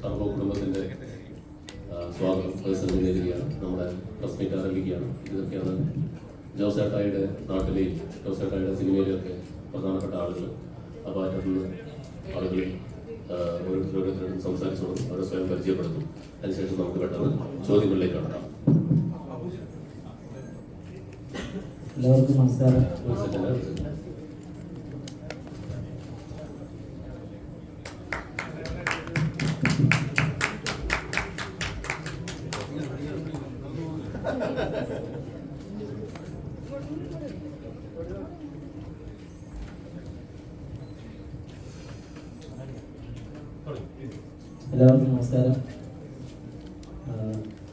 Turbo കുടുംബത്തിൻ്റെ സ്വാഗതം പ്രതിനിധീകരിക്കുകയാണ്. നമ്മുടെ പ്രസ് മീറ്റ് ആരംഭിക്കുകയാണ്. ഇതൊക്കെയാണ് ജോസേട്ടായുടെ നാട്ടിലെയും ജോസേട്ടായുടെ സിനിമയിലൊക്കെ പ്രധാനപ്പെട്ട ആളുകൾ. അപ്പോൾ അതിനകത്ത് ആളുകൾ ഓരോരുത്തരോടും സംസാരിച്ചോളും, അവരെ സ്വയം പരിചയപ്പെടുത്തും. അതിനുശേഷം നമുക്ക് പെട്ടെന്ന് ചോദ്യങ്ങളിലേക്ക് കടക്കാം. എല്ലാവർക്കും നമസ്കാരം. എല്ലാവർക്കും നമസ്കാരം.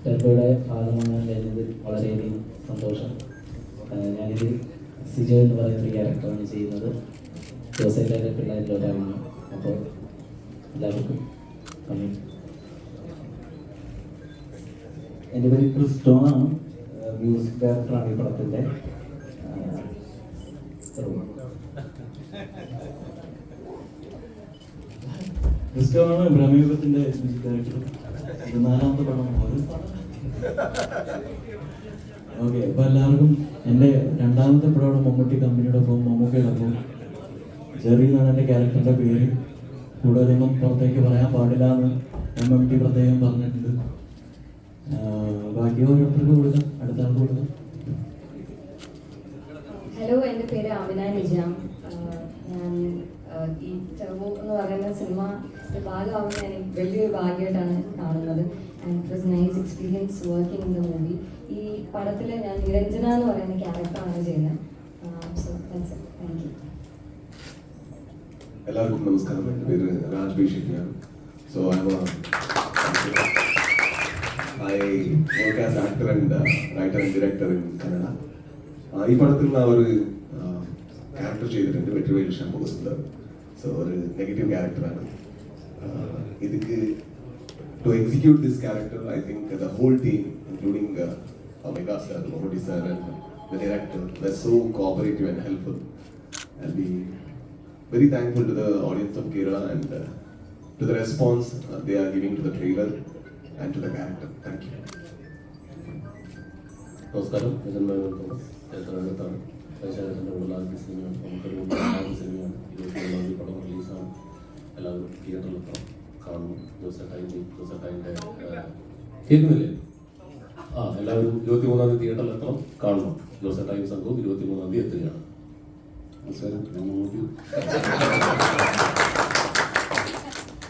ടർബോയുടെ ഭാഗമാകാൻ കഴിഞ്ഞതിൽ വളരെയധികം സന്തോഷം. ഞാനിത് സിജോ എന്ന് പറയുന്നൊരു ക്യാരക്ടറാണ് ചെയ്യുന്നത്. ജോസേട്ടൻ്റെ പിള്ളേരിൽ ഒരാളാണ്. അപ്പോൾ എല്ലാവർക്കും നന്ദി. എൻ്റെ പേര് ക്രിസ്റ്റോണാണ്. മ്യൂസിക് ഡയറക്ടറാണ് ഈ പടത്തിൻ്റെ. ക്രിസ്റ്റോണാണ് ബ്രഹ്മയുഗത്തിൻ്റെ മ്യൂസിക് ഡയറക്ടർ. ഇത് 4ാമത്തെ പടമാണ്. ഓക്കെ, അപ്പോൾ എല്ലാവർക്കും എൻ്റെ 2ാമത്തെ പടമാണ് മമ്മൂട്ടി കമ്പനിയുടെ ഒപ്പം മമ്മൂക്കയുടെ ഒപ്പം. ജെറി എന്നാണ് എൻ്റെ ക്യാരക്ടറിൻ്റെ പേര്. കൂടുതലൊന്നും പുറത്തേക്ക് പറയാൻ പാടില്ല എന്ന് MMT പ്രത്യേകം പറഞ്ഞിട്ടുണ്ട്. ബാക്കി ഓരോരുത്തർക്ക് കൊടുക്കാം, അടുത്ത ആൾക്ക് കൊടുക്കാം. ഹലോ, എൻ്റെ പേര് ആമിന നിജാം. ഞാൻ ഈ ടർബോ എന്ന് പറയുന്ന സിനിമ ഭാഗമാവുന്ന ഞാൻ വലിയൊരു ഭാഗ്യമായിട്ടാണ് കാണുന്നത്. And it was nice experience working in the movie. ഈ പടത്തിൽ ഞാൻ നിരഞ്ജന എന്ന് പറയുന്ന ക്യാരക്ടറാണ് ചെയ്യുന്നത്. So that's it. Thank you. എല്ലാവർക്കും നമസ്കാരം. എൻ്റെ പേര് രാജ് ബേഷിക്കാണ്. So I work as actor and writer and director in Kannada. ഈ പടത്തിൽ ഞാൻ ഒരു ക്യാരക്ടർ ചെയ്തിട്ടുണ്ട്, വെട്രിവേൽ ഷൺമുഖസുന്ദർ. സോ ഒരു നെഗറ്റീവ് ക്യാരക്ടറാണ്. ഇതിക്ക് to execute this character, I think the whole team, including Omega sir, Mohodi sir and the director, were so cooperative and helpful. I'll be very thankful to the audience of Kerala and to the response they are giving to the trailer and to the character. Thank you. നമസ്കാരം. Thomas വൈശാഖത്തിൻ്റെ ഉള്ളാക്കി സിനിമയാണ്. നമുക്കൊരു സിനിമയാണ്. 23 പടം റിലീസാണ്. എല്ലാവരും തിയേറ്ററിലെത്തണം, കാണുന്നു. ജോസേട്ടായിൻ്റെ കേൾക്കുന്നില്ലേ? എല്ലാവരും 23 തിയേറ്ററിലെത്തണം, കാണണം. ജോസേട്ടായും സംഘവും 23 എത്തുകയാണ്. നമസ്കാരം. ഞാൻ മമ്മൂട്ടി.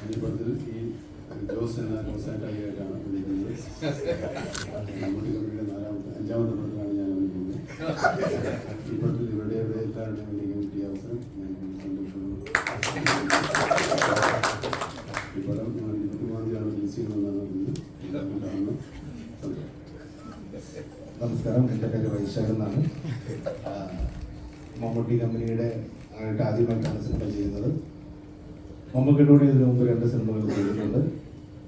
ഈ പടത്തിൽ ഈ ജോസ് എന്ന ജോസേട്ടായിട്ടാണ് വിളിക്കുന്നത്. മമ്മൂട്ടി കമ്പനിയുടെ 5ാമത്തെ പടത്തിലാണ് ഞാൻ വിളിക്കുന്നത്. ഈ പടത്തിൽ ഇവിടെ എല്ലാവരുടെയും വിളിക്കാൻ കിട്ടിയ അവസരം ഞാൻ സന്തോഷമാണ്. ഈ പടം 23 റിലീസ് ചെയ്യുന്നതെന്നാണ് അറിഞ്ഞത്. നമസ്കാരം. എൻ്റെ പേര് വൈശാഖ് എന്നാണ്. മമ്മൂട്ടി കമ്പനിയുടെ ആയിട്ട് ആദ്യമായിട്ടാണ് സിനിമ ചെയ്യുന്നത്. മമ്മൂക്കയുടെ ഇതിനു മുമ്പ് 2 സിനിമകൾ ചെയ്തിട്ടുണ്ട്.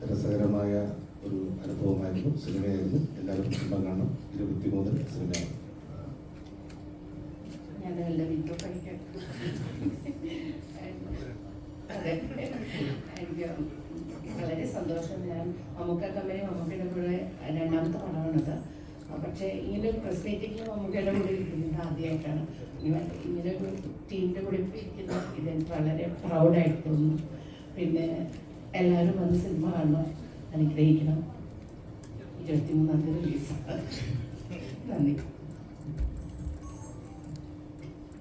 രസകരമായ ഒരു അനുഭവമായിരുന്നു, സിനിമയായിരുന്നു. എല്ലാവരും സിനിമ കാണണം. 23 സിനിമയാണ്. എനിക്ക് വളരെ സന്തോഷം. ഞാൻ മമ്മൂക്ക കമ്പനി മമ്മൂക്കയുടെ കൂടെ 2ാമത്തെ പടമാണത്. പക്ഷേ ഇങ്ങനെ ഒരു പ്രസ് മീറ്റിംഗ് മമ്മൂക്കയുടെ കൂടെ ഇരിക്കുന്നത് ആദ്യമായിട്ടാണ്. ഇങ്ങനെ ഒരു ടീമിൻ്റെ കൂടെ ഇരിക്കുന്ന ഇതെനിക്ക് വളരെ പ്രൗഡായിട്ട് തോന്നുന്നു. പിന്നെ എല്ലാവരും വന്ന് സിനിമ കാണണം, അനുഗ്രഹിക്കണം. 23 റിലീസാണ്. നന്ദി.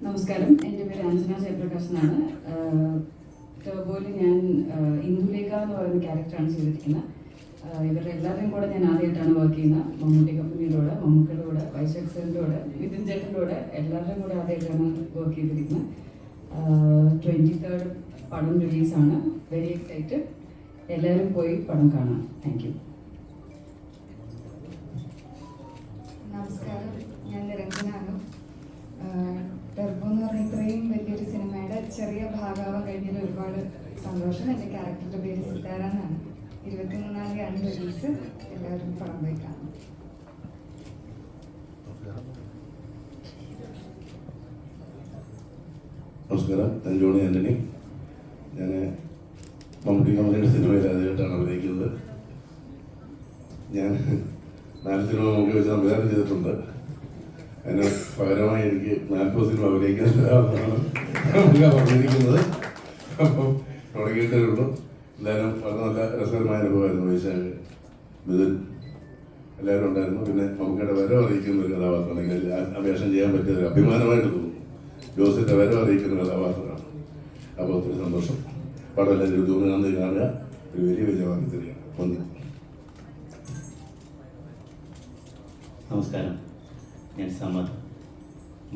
നമസ്കാരം. എൻ്റെ പേര് അഞ്ജന ജയപ്രകാശ് എന്നാണ്. ടർബോയിൽ ഞാൻ ഇന്ദുലേഖ എന്ന് പറയുന്ന ക്യാരക്ടറാണ് ചെയ്തിരിക്കുന്നത്. ഇവരുടെ എല്ലാവരും കൂടെ ഞാൻ ആദ്യമായിട്ടാണ് വർക്ക് ചെയ്യുന്നത്. മമ്മൂട്ടി കമ്പനിയുടെ കൂടെ, മമ്മൂക്കയുടെ കൂടെ, വൈശാഖ് സാറിൻ്റെ കൂടെ, മിഥുൻ ചേട്ടൻ്റെ കൂടെ എല്ലാവരുടെയും കൂടെ ആദ്യമായിട്ടാണ് വർക്ക് ചെയ്തിരിക്കുന്നത്. 23rd പടം റിലീസാണ്. Very excited. എല്ലാവരും പോയി പടം കാണാം. Thank you. നമസ്കാരം. ഞാൻ നിരഞ്ജനാണ്. ടർബോ എന്ന് പറഞ്ഞ ഇത്രയും വലിയൊരു സിനിമയുടെ ചെറിയ ഭാഗമാവാൻ കഴിഞ്ഞതിൽ ഒരുപാട് സന്തോഷം. എൻ്റെ ക്യാരക്ടറുടെ പേര് സിതാര എന്നാണ്. 23 റിലീസ്. എല്ലാവരും പടം പോയി കാണാം. നമസ്കാരം. ഞാൻ ജോണി ആൻ്റണി. ഞാൻ മമ്മൂട്ടി കമ്പനിയുടെ സിനിമയിൽ ആദ്യമായിട്ടാണ് അഭിനയിക്കുന്നത്. ഞാൻ 4 സിനിമ മമ്മൂട്ടി വെച്ച് സംവിധാനം ചെയ്തിട്ടുണ്ട്. അതിന് പകരമായി എനിക്ക് 40 സിനിമ അഭിനയിക്കുന്നതാണ് നമുക്ക് പറഞ്ഞിരിക്കുന്നത്. അപ്പം തുടങ്ങിയിട്ടേ ഉള്ളൂ. എന്തായാലും വളരെ നല്ല രസകരമായ അനുഭവമായിരുന്നു. വൈശാഖ്, മിഥുൻ എല്ലാവരും ഉണ്ടായിരുന്നു. പിന്നെ മമ്മൂക്കയുടെ വരവ് അറിയിക്കുന്ന ഒരു കഥാപാത്രമാണെങ്കിൽ ആ വേഷം ചെയ്യാൻ പറ്റിയ ഒരു അഭിമാനമായിട്ട് തോന്നുന്നു. ജോസിന്റെ വരവ് അറിയിക്കുന്ന കഥാപാത്രമാണ്. അപ്പോൾ ഒത്തിരി സന്തോഷം. പടമെല്ലാം തിരുവനന്തപുരം കാണുക, ഒരു വലിയ വിജയമാക്കി തരിക. നന്ദി. നമസ്കാരം, ഞാൻ സമദ്.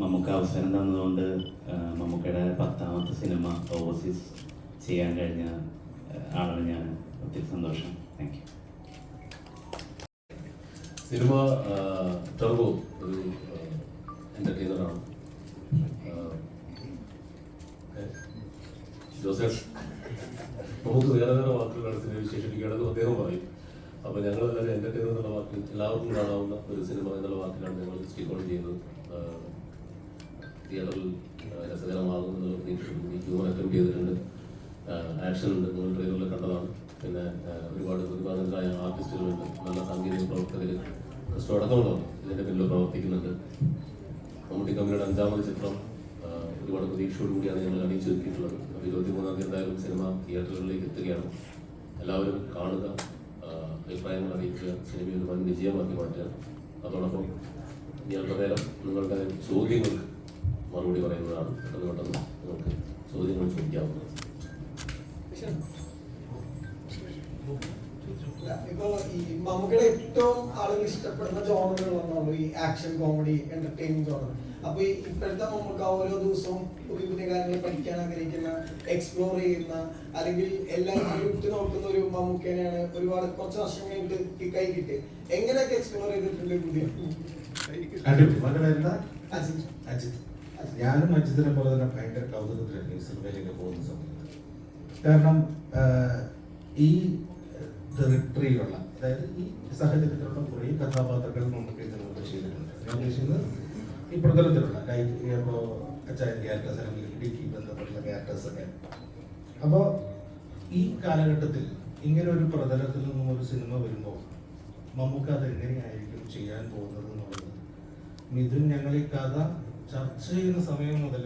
മമ്മൂക്ക അവസരം തന്നതുകൊണ്ട് മമ്മൂക്കയുടെ 10ാമത്തെ സിനിമ ഓവർസീസ് ചെയ്യാൻ കഴിഞ്ഞ ആളാണ് ഞാൻ. ഒത്തിരി സന്തോഷം. Thank you. സിനിമ ടർബോ ഒരു എൻ്റർടൈനറാണ്. ജോസഫ് നമുക്ക് വേറെ വേറെ വാക്കുകളാണ് സിനിമ വിശേഷിപ്പിക്കുകയാണെന്ന് അദ്ദേഹം പറയും. അപ്പോൾ ഞങ്ങൾ എല്ലാവരും എൻ്റർടൈനർ എന്നുള്ള വാക്കിൽ എല്ലാവർക്കും കാണാവുന്ന ഒരു സിനിമ എന്നുള്ള വാക്കിലാണ് ഞങ്ങൾ സ്റ്റിക്ക് ഓൺ ചെയ്യുന്നത്. തിയേറ്ററിൽ രസകരമാകുമെന്നുള്ള പ്രതീക്ഷയോടുകൂടി ഹ്യൂമർ അറ്റംപ്റ്റ് ചെയ്തിട്ടുണ്ട്. ആക്ഷൻ ഉണ്ട്, നിങ്ങൾ ട്രെയിലറിൽ കണ്ടതാണ്. പിന്നെ ഒരുപാട് പ്രതിഭാതരായ ആർട്ടിസ്റ്റുകളുണ്ട്, നല്ല സാങ്കേതിക പ്രവർത്തകർ, ക്രിസ്റ്റോ അടക്കമുള്ളവർ ഇതിൻ്റെ പിന്നിൽ പ്രവർത്തിക്കുന്നുണ്ട്. മമ്മൂട്ടി കമ്പനിയുടെ 5ാമത് ചിത്രം ഒരുപാട് പ്രതീക്ഷയോടുകൂടിയാണ് ഞങ്ങൾ അണിയിച്ചൊരുക്കിയിട്ടുള്ളത്. അപ്പോൾ 23-ാം തീയതി എന്തായാലും സിനിമ തിയേറ്ററുകളിലേക്ക് എത്തുകയാണ്. എല്ലാവരും കാണുക, അഭിപ്രായങ്ങൾ അറിയിക്കുക, സിനിമയിൽ വൻ വിജയമാക്കി മാറ്റുക. അതോടൊപ്പം ഇനി അല്പനേരം നിങ്ങളുടെ ചോദ്യങ്ങൾക്ക് മറുപടി പറയുന്നതാണ്. പെട്ടെന്ന് നിങ്ങൾക്ക് ചോദ്യങ്ങൾ ചോദിക്കാവുന്നത്. ഇപ്പൊ ഈ മമ്മൂക്കയുടെ ഏറ്റവും ആളുകൾ ഇഷ്ടപ്പെടുന്ന ജോണറുകളാണല്ലോ ഈ ആക്ഷൻ, കോമഡി, എന്റർടൈനിങ് ജോണർ. അപ്പൊ ഈ ഇപ്പോഴത്തെ മമ്മൂക്ക ഓരോ ദിവസവും പുതിയ പുതിയ കാര്യങ്ങൾ പഠിക്കാൻ ആഗ്രഹിക്കുന്ന, എക്സ്പ്ലോർ ചെയ്യുന്ന, അല്ലെങ്കിൽ എല്ലാവരും ഉറ്റു നോക്കുന്ന ഒരു മമ്മൂക്കനെയാണ് ഒരുപാട് കുറച്ച് വർഷം കഴിഞ്ഞിട്ട് ഈ കൈ കിട്ടി. എങ്ങനെയൊക്കെ എക്സ്പ്ലോർ ചെയ്തിട്ടുണ്ട് പുതിയ? അജിത്ത്. ഞാനും അജിത്തിനെ പോലെ തന്നെ ഭയങ്കര കൗതുകത്തിലാണ് ഈ സിനിമയിലേക്ക് പോകുന്ന സമയത്ത്. കാരണം ഈ ടെറിട്ടറിയിലുള്ള, അതായത് ഈ സാഹചര്യത്തിലുള്ള കുറേ കഥാപാത്രങ്ങൾ നമുക്ക് ഇതിനോട് ചെയ്തിട്ടുണ്ട്. ഞാൻ ഉദ്ദേശിക്കുന്നത് ഈ പ്രതലത്തിലുള്ള ലൈക്ക് ഇപ്പോൾ അച്ചായൻ ക്യാരക്ടേഴ്സ് അല്ലെങ്കിൽ ഇടുക്കി ബന്ധപ്പെട്ടുള്ള ക്യാരക്ടേഴ്സൊക്കെ. അപ്പോൾ ഈ കാലഘട്ടത്തിൽ ഇങ്ങനെ ഒരു പ്രതലത്തിൽ നിന്നും ഒരു സിനിമ വരുമ്പോൾ നമുക്ക് അത് എങ്ങനെയായിരിക്കും ചെയ്യാൻ പോകുന്നത് എന്നുള്ളത് മിഥുൻ ഞങ്ങൾ ഈ കഥ ചർച്ച ചെയ്യുന്ന സമയം മുതൽ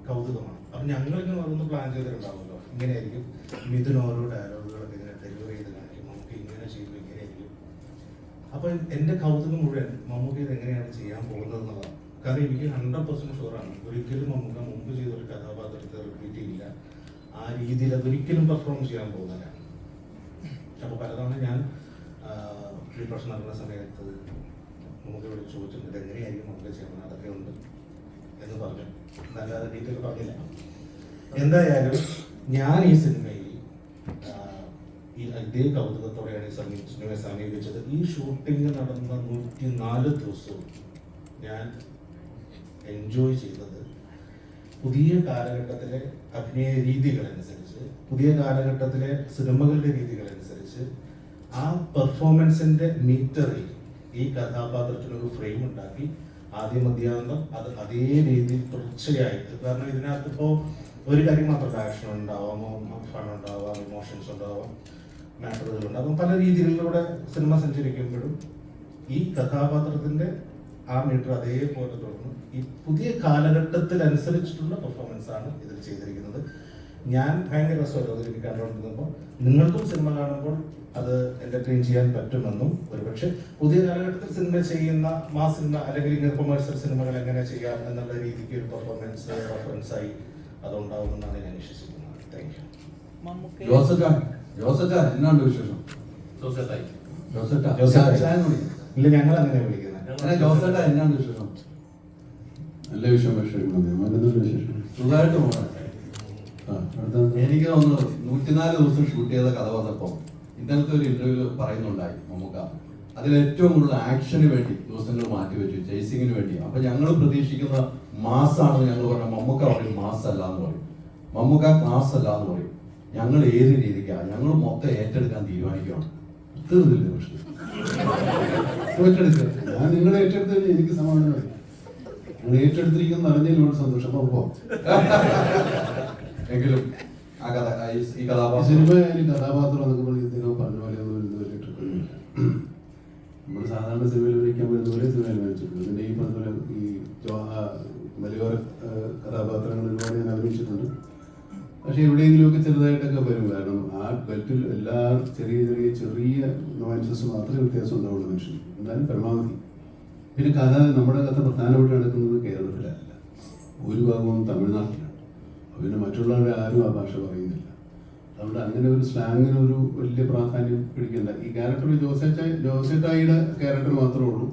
കൗതുകമാണ്. അപ്പം ഞങ്ങളിങ്ങനെ അതൊന്ന് പ്ലാൻ ചെയ്തിട്ടുണ്ടാവുമല്ലോ, ഇങ്ങനെയായിരിക്കും മിഥുൻ ഓരോ ഡയലോഗുകളൊക്കെ ഇങ്ങനെ ഡെലിവറി ചെയ്ത് കാണിക്കും, നമുക്ക് ഇങ്ങനെ ചെയ്യുമ്പോൾ ഇങ്ങനെയായിരിക്കും. അപ്പോൾ എൻ്റെ കൗതുകം മുഴുവൻ മമ്മൂക്ക ഇത് എങ്ങനെയാണ് ചെയ്യാൻ പോകുന്നത് എന്നുള്ളതാണ്. കാരണം എനിക്ക് 100% ഷുവറാണ് ഒരിക്കലും മമ്മൂക്ക മുമ്പ് ചെയ്തൊരു കഥാപാത്രത്തെ റിപ്പീറ്റ് ചെയ്യില്ല. ആ രീതിയിൽ അതൊരിക്കലും പെർഫോം ചെയ്യാൻ പോകുന്നില്ല. അപ്പോൾ പലതവണ ഞാൻ പ്രീ പ്രൊഡക്ഷൻ നടക്കുന്ന സമയത്ത് നമുക്ക് ഇവിടെ ചോദിച്ചിട്ടുണ്ട് എങ്ങനെയായിരിക്കും നമുക്ക് ചെയ്യണം, അതൊക്കെ ഉണ്ട് എന്ന് പറഞ്ഞു. നല്ലാതെ ഡീറ്റെയിൽ പറഞ്ഞില്ല. എന്തായാലും ഞാൻ ഈ സിനിമയിൽ ഇതേ കൗതുകത്തോടെയാണ് ഈ സിനിമയെ സമീപിച്ചത്. ഈ ഷൂട്ടിംഗ് നടന്ന 104 ദിവസവും ഞാൻ എൻജോയ് ചെയ്തത് പുതിയ കാലഘട്ടത്തിലെ അഭിനയ രീതികളനുസരിച്ച്, പുതിയ കാലഘട്ടത്തിലെ സിനിമകളുടെ രീതികളനുസരിച്ച് ആ പെർഫോമൻസിൻ്റെ മീറ്ററിൽ ഈ കഥാപാത്രത്തിനൊരു ഫ്രെയിം ഉണ്ടാക്കി ആദ്യം മധ്യാന്തം അത് അതേ രീതിയിൽ തുടർച്ചയായി. കാരണം ഇതിനകത്ത് ഇപ്പോൾ ഒരു കാര്യം മാത്രമല്ല, ആക്ഷൻ ഉണ്ടാവാം, ഫൺ ഉണ്ടാവാം, ഇമോഷൻസ് ഉണ്ടാവാം, മാറ്ററുകളുണ്ടാകും. പല രീതികളിലൂടെ സിനിമ സഞ്ചരിക്കുമ്പോഴും ഈ കഥാപാത്രത്തിൻ്റെ ആ മീറ്റർ അതേപോലെ തുടർന്ന് ഈ പുതിയ കാലഘട്ടത്തിനനുസരിച്ചിട്ടുള്ള പെർഫോമൻസ് ആണ് ഇതിൽ ചെയ്തിരിക്കുന്നത്. ഞാൻ ഭയങ്കര രസമായിരുന്നു എനിക്ക് കണ്ടുകൊണ്ടിരുന്നപ്പോൾ. നിങ്ങൾക്കും സിനിമ കാണുമ്പോൾ അത് എൻ്റർടൈൻ ചെയ്യാൻ പറ്റുമെന്നും, ഒരുപക്ഷെ പുതിയ കാലഘട്ടത്തിൽ സിനിമ ചെയ്യുന്ന മാസ് സിനിമ അല്ലെങ്കിൽ ഇങ്ങനെ കൊമേഴ്സ്യൽ സിനിമകൾ എങ്ങനെ ചെയ്യാം എന്നുള്ള രീതിക്ക് ഒരു പെർഫോമൻസ് റെഫറൻസായി അതുണ്ടാവുമെന്നാണ് ഞാൻ വിശ്വസിക്കുന്നത്. Thank you. ജോസറ്റാ എന്നാണ്ട് വിശേഷം? ഇല്ല, ഞങ്ങൾ അങ്ങനെ വിളിക്കുന്നത്. ജോസേട്ടാ എന്നാണ് വിശേഷം? നല്ല വിഷയം. വിശേഷം സുഖമായിട്ട് പോകാം. എനിക്ക് തോന്നുന്നു 104 ദിവസം ഷൂട്ട് ചെയ്ത കഥ വന്നപ്പോൾ ഇന്നലത്തെ ഒരു ഇന്റർവ്യൂ പറയുന്നുണ്ടായി മമ്മൂക്ക അതിലേറ്റവും കൂടുതൽ ആക്ഷന് വേണ്ടി ദിവസങ്ങൾ മാറ്റിവെച്ചു, ചേസിങ്ങിന് വേണ്ടി. അപ്പൊ ഞങ്ങൾ പ്രതീക്ഷിക്കുന്ന മാസാണെന്ന് ഞങ്ങൾ പറഞ്ഞ മമ്മൂക്ക പറയും മാസ് അല്ല എന്ന് പറയും, മമ്മൂക്ക ക്ലാസ് അല്ല എന്ന് പറയും. ഞങ്ങൾ ഏത് രീതിക്കാണ് ഞങ്ങൾ മൊത്തം ഏറ്റെടുക്കാൻ തീരുമാനിക്കുകയാണ്. തീർന്നില്ലേ പ്രശ്നം? ഏറ്റെടുക്കുക. ഞാൻ നിങ്ങളെ ഏറ്റെടുത്തതിന് എനിക്ക് സമാധാനമായി. നിങ്ങൾ ഏറ്റെടുത്തിരിക്കുന്ന അറിഞ്ഞതിനോട് സന്തോഷം. അപ്പോൾ എങ്കിലും ഈ കഥാപാത്രം? സിനിമയിൽ കഥാപാത്രം എന്നൊക്കെ പറഞ്ഞ് ഇദ്ദേഹം പറഞ്ഞ പോലെ ഒന്നും ഇതുവരെ ട്രിപ്പില്ല. നമ്മൾ സാധാരണ സിനിമയിൽ അഭിനയിക്കാൻ വരുന്ന പോലെ സിനിമയിൽ അഭിനയിച്ചിട്ടുണ്ട്. പിന്നെ ഈ പറഞ്ഞ പോലെ ഈ മലയോര കഥാപാത്രങ്ങൾ ഒരുപാട് ഞാൻ അഭിനയിച്ചിട്ടുണ്ട്. പക്ഷെ എവിടെയെങ്കിലുമൊക്കെ ചെറുതായിട്ടൊക്കെ വരും. കാരണം ആ ബെൽറ്റിൽ എല്ലാ ചെറിയ ചെറിയ ചെറിയ നോയൻസസ് മാത്രമേ വ്യത്യാസം ഉണ്ടാവുള്ളൂ മനുഷ്യൻ. എന്നാലും പരമാവധി. പിന്നെ കഥ, നമ്മുടെ കഥ പ്രധാനമായിട്ട് നടക്കുന്നത് കേരളത്തിലല്ല, ഭൂരിഭാഗവും തമിഴ്നാട്ടിലാണ്. പിന്നെ മറ്റുള്ളവരുടെ ആരും ആ ഭാഷ പറയുന്നില്ല. അതുകൊണ്ട് അങ്ങനെ ഒരു സ്ലാങ്ങിന് ഒരു വലിയ പ്രാധാന്യം പിടിക്കേണ്ട. ഈ ക്യാരക്ടർ ജോസേട്ടായിയുടെ ക്യാരക്ടർ മാത്രമേ ഉള്ളൂ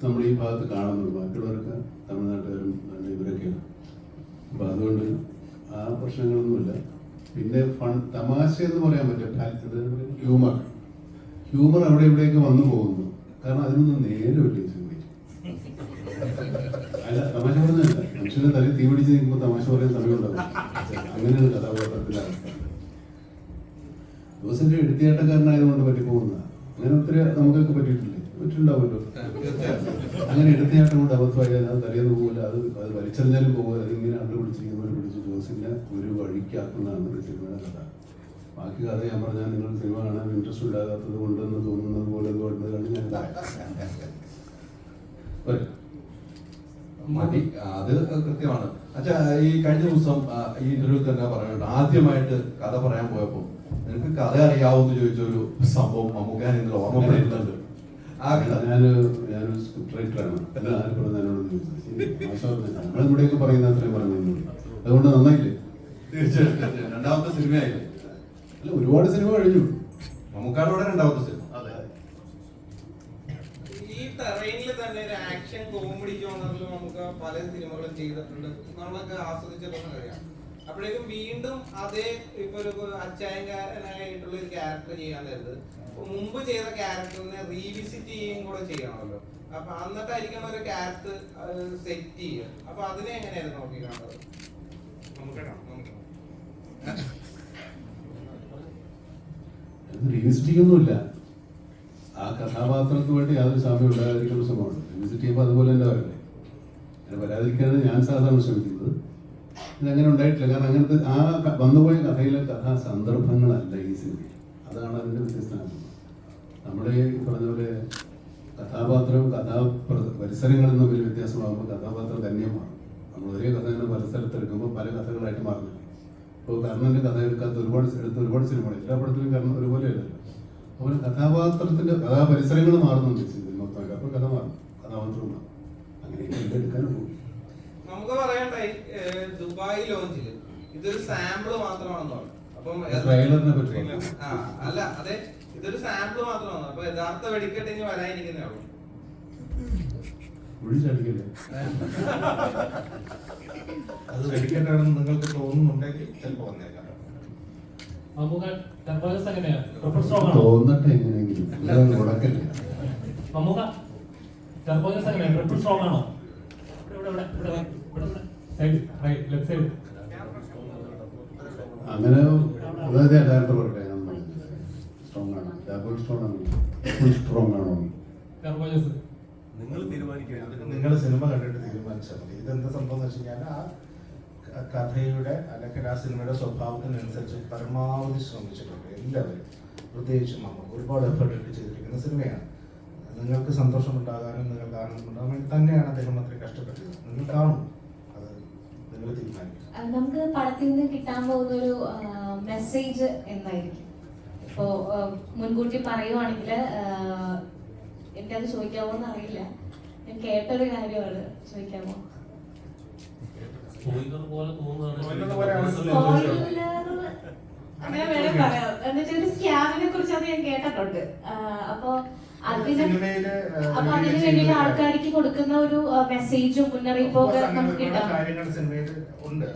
നമ്മൾ ഈ ഭാഗത്ത് കാണുന്നുള്ളൂ. ബാക്കിയുള്ളവരൊക്കെ തമിഴ്നാട്ടുകാരും ഇവരൊക്കെയാണ്. അപ്പം അതുകൊണ്ട് ആ പ്രശ്നങ്ങളൊന്നുമില്ല. പിന്നെ തമാശ എന്ന് പറയാൻ പറ്റും, ഹ്യൂമർ അവിടെ ഇവിടെയൊക്കെ വന്നു പോകുന്നു. കാരണം അതിനൊന്നും നേരമില്ല ഈ സിനിമയിൽ. അല്ല, തമാശ പറഞ്ഞല്ല, മനുഷ്യന്റെ തലയിൽ തീ പിടിച്ച് നിൽക്കുമ്പോൾ തമാശ പറയാൻ സമയമുണ്ടാവും. അങ്ങനെയാണ് കഥാപാത്രത്തിന്റെ അവസ്ഥ. ജോസിന്റെ എടുത്തിയാട്ടക്കാരനായതുകൊണ്ട് പറ്റിപ്പോകുന്നതാണ്. അങ്ങനെ ഒത്തിരി നമുക്കൊക്കെ പറ്റിയിട്ടുണ്ടാവുമല്ലോ. അങ്ങനെ എടുത്തിയാട്ടം കൊണ്ട് അബദ്ധമായാൽ അത് തലേന്ന് പോകില്ല, അത് വലിച്ചെറിഞ്ഞാലും പോകില്ല. അതിങ്ങനെ കണ്ടുപിടിച്ചിരിക്കുന്നവരെ പിടിച്ച് ജോസിനെ ഒരു വഴിക്കാക്കുന്നതാണ് ഒരു സിനിമയുടെ കഥ. ബാക്കി കഥ ഞാൻ പറഞ്ഞാൽ നിങ്ങൾ സിനിമ കാണാൻ ഇൻട്രസ്റ്റ് ഉണ്ടാകാത്തത് കൊണ്ടെന്ന് തോന്നുന്നത് പോലെ കണ്ട് ഞാൻ മതി, അത് കൃത്യമാണ്. അച്ഛാ, ഈ കഴിഞ്ഞ ദിവസം ഈ ഇന്റർവ്യൂ തന്നെ പറയുന്നുണ്ട്, ആദ്യമായിട്ട് കഥ പറയാൻ പോയപ്പോൾ നിനക്ക് കഥ അറിയാവുന്ന ചോദിച്ചൊരു സംഭവം മമ്മൂക്കാൻ ഇന്നലെ ഓർമ്മപ്പെടുത്തുന്നുണ്ട്. ഞാനൊരു സ്ക്രിപ്റ്റ് റൈറ്ററാണ്. എല്ലാം ആരും പറഞ്ഞോട് നമ്മളിവിടെയൊക്കെ പറയുന്ന അത്രയും പറഞ്ഞു. അതുകൊണ്ട് നന്നായില്ലേ? തീർച്ചയായിട്ടും രണ്ടാമത്തെ സിനിമയായില്ലേ? അല്ല, ഒരുപാട് സിനിമ കഴിഞ്ഞു. മമ്മൂക്കാടോടെ രണ്ടാമത്തെ സിനിമ. ഈ ടെറൈനിൽ തന്നെ ഒരു ആക്ഷൻ കോമഡി ജോണറിൽ നമുക്ക് പല സിനിമകളും ചെയ്തിട്ടുണ്ട്, നമ്മളൊക്കെ ആസ്വദിച്ചിട്ടുള്ള അറിയാം. അപ്പോഴേക്കും വീണ്ടും അതേ ഇപ്പൊ ഒരു അച്ചായൻകാരനായിട്ടുള്ള ഒരു ക്യാരക്ടർ ചെയ്യാൻ തരുന്നത് മുമ്പ് ചെയ്ത ക്യാരക്ടറിനെ റീവിസിറ്റ് ചെയ്യുകയും കൂടെ ചെയ്യണമല്ലോ. അപ്പൊ എന്നിട്ടായിരിക്കണം ഒരു ക്യാരക്ടർ സെറ്റ് ചെയ്യുക. അപ്പൊ അതിനെ എങ്ങനെയായിരുന്നു നോക്കി കാണുന്നത്? റീവിസിറ്റിങ്ങൊന്നുമില്ല. ആ കഥാപാത്രത്തിന് വേണ്ടി യാതൊരു സാമ്യം ഉണ്ടാകാതിരിക്കുന്ന ശ്രമമാണ്. റീവിസിറ്റ് ചെയ്യുമ്പോൾ അതുപോലെ തന്നെ വരല്ലേ. അങ്ങനെ വരാതിരിക്കാനാണ് ഞാൻ സാധാരണ ശ്രമിക്കുന്നത്. ഇതങ്ങനെ ഉണ്ടായിട്ടില്ല. കാരണം അങ്ങനത്തെ ആ വന്നുപോയ കഥയിലെ കഥാ സന്ദർഭങ്ങളല്ല ഈ സിനിമയിൽ. അതാണ് അതിൻ്റെ വ്യത്യസ്തമാക്കുന്നത്. നമ്മുടെ ഈ പറഞ്ഞ പോലെ കഥാപാത്രവും പരിസരങ്ങളും തമ്മിൽ വ്യത്യാസമാകുമ്പോൾ കഥാപാത്രം തന്നെ മാറും. നമ്മൾ ഒരേ കഥ തന്നെ പല സ്ഥലത്തെടുക്കുമ്പോൾ പല കഥകളായിട്ട് മാറുന്നില്ല. ഇപ്പോൾ കർണൻ്റെ കഥ എടുക്കാത്ത ഒരുപാട് സിനിമകൾ, എല്ലാ പടത്തിലും കർണൻ ഒരുപോലെ അല്ലല്ലോ. അതുപോലെ കഥാപാത്രത്തിൻ്റെ കഥാപരിസരങ്ങൾ മാറുന്നുണ്ട് സിനിമ മൊത്തമായിട്ട്. അപ്പോൾ കഥ മാറും, കഥാപാത്രവും മാറും. അങ്ങനെയൊക്കെ എടുക്കാനും പോകും. നമുക്ക് പറയണ്ടായി ദുബായ് ലോഞ്ചിൽ ഇതൊരു സാമ്പിള് മാത്രമാണെന്ന് പറഞ്ഞു. അപ്പം ട്രെയിലറിനെ പറ്റി അല്ല, അതെ, ഇതൊരു സാമ്പിള് മാത്രമാണ്. അപ്പൊ യഥാർത്ഥ വെടിക്കെട്ട് ഇനി വരാനിരിക്കുന്നേ ഉള്ളൂ. അത് വെടിക്കെട്ടാണെന്ന് നിങ്ങൾക്ക് തോന്നുന്നുണ്ടെങ്കിൽ ചിലപ്പോൾ വന്നേക്കാം. തോന്നട്ടെ എങ്ങനെയെങ്കിലും. അങ്ങനെ ഡയറക്ടർ പറയട്ടെ. സ്ട്രോങ് ആണ്, ഡബിൾ സ്ട്രോങ് ആണ്, ഫുൾ സ്ട്രോങ് ആണോ? നിങ്ങൾ സിനിമ കണ്ടിട്ട് തീരുമാനിച്ചാൽ മതി. ഇതെന്താ സംഭവം എന്ന് വെച്ച് കഴിഞ്ഞാൽ ആ കഥയുടെ അല്ലെങ്കിൽ ആ സിനിമയുടെ സ്വഭാവത്തിനനുസരിച്ച് പരമാവധി ശ്രമിച്ചിട്ടുണ്ട് എല്ലാവരും. പ്രത്യേകിച്ചും ഒരുപാട് എഫേർട്ട് ഇട്ട് ചെയ്തിരിക്കുന്ന സിനിമയാണ്. നിങ്ങൾക്ക് സന്തോഷമുണ്ടാകാനും നിങ്ങൾക്ക് ആനന്ദമുണ്ടാകാൻ വേണ്ടി തന്നെയാണ് അദ്ദേഹം അത്രയും കഷ്ടപ്പെട്ടത്. നിങ്ങൾ കാണും, അത് നിങ്ങൾ തീരുമാനിക്കും. നമുക്ക് പടത്തിൽ നിന്ന് കിട്ടാൻ പോകുന്ന ഒരു മെസ്സേജ് എന്തായിരിക്കും? ഇപ്പോ മുൻകൂട്ടി പറയുവാണെങ്കിൽ എനിക്കത് ചോദിക്കാമോ എന്ന് അറിയില്ല. ഞാൻ കേട്ടൊരു കാര്യമാണ്, ചോദിക്കാമോ? അങ്ങനെ വേണം പറയാം. എന്നുവെച്ചാൽ ഒരു സ്കാമിനെ കുറിച്ചത് ഞാൻ കേട്ടിട്ടുണ്ട്. അപ്പൊ അതിന് വേണ്ടിയിട്ട് ആൾക്കാർക്ക് കൊടുക്കുന്ന ഒരു മെസ്സേജും മുന്നറിയിപ്പും ഒക്കെ നമുക്ക് കിട്ടാം. കാര്യങ്ങൾ സിനിമയിൽ ഉണ്ട്.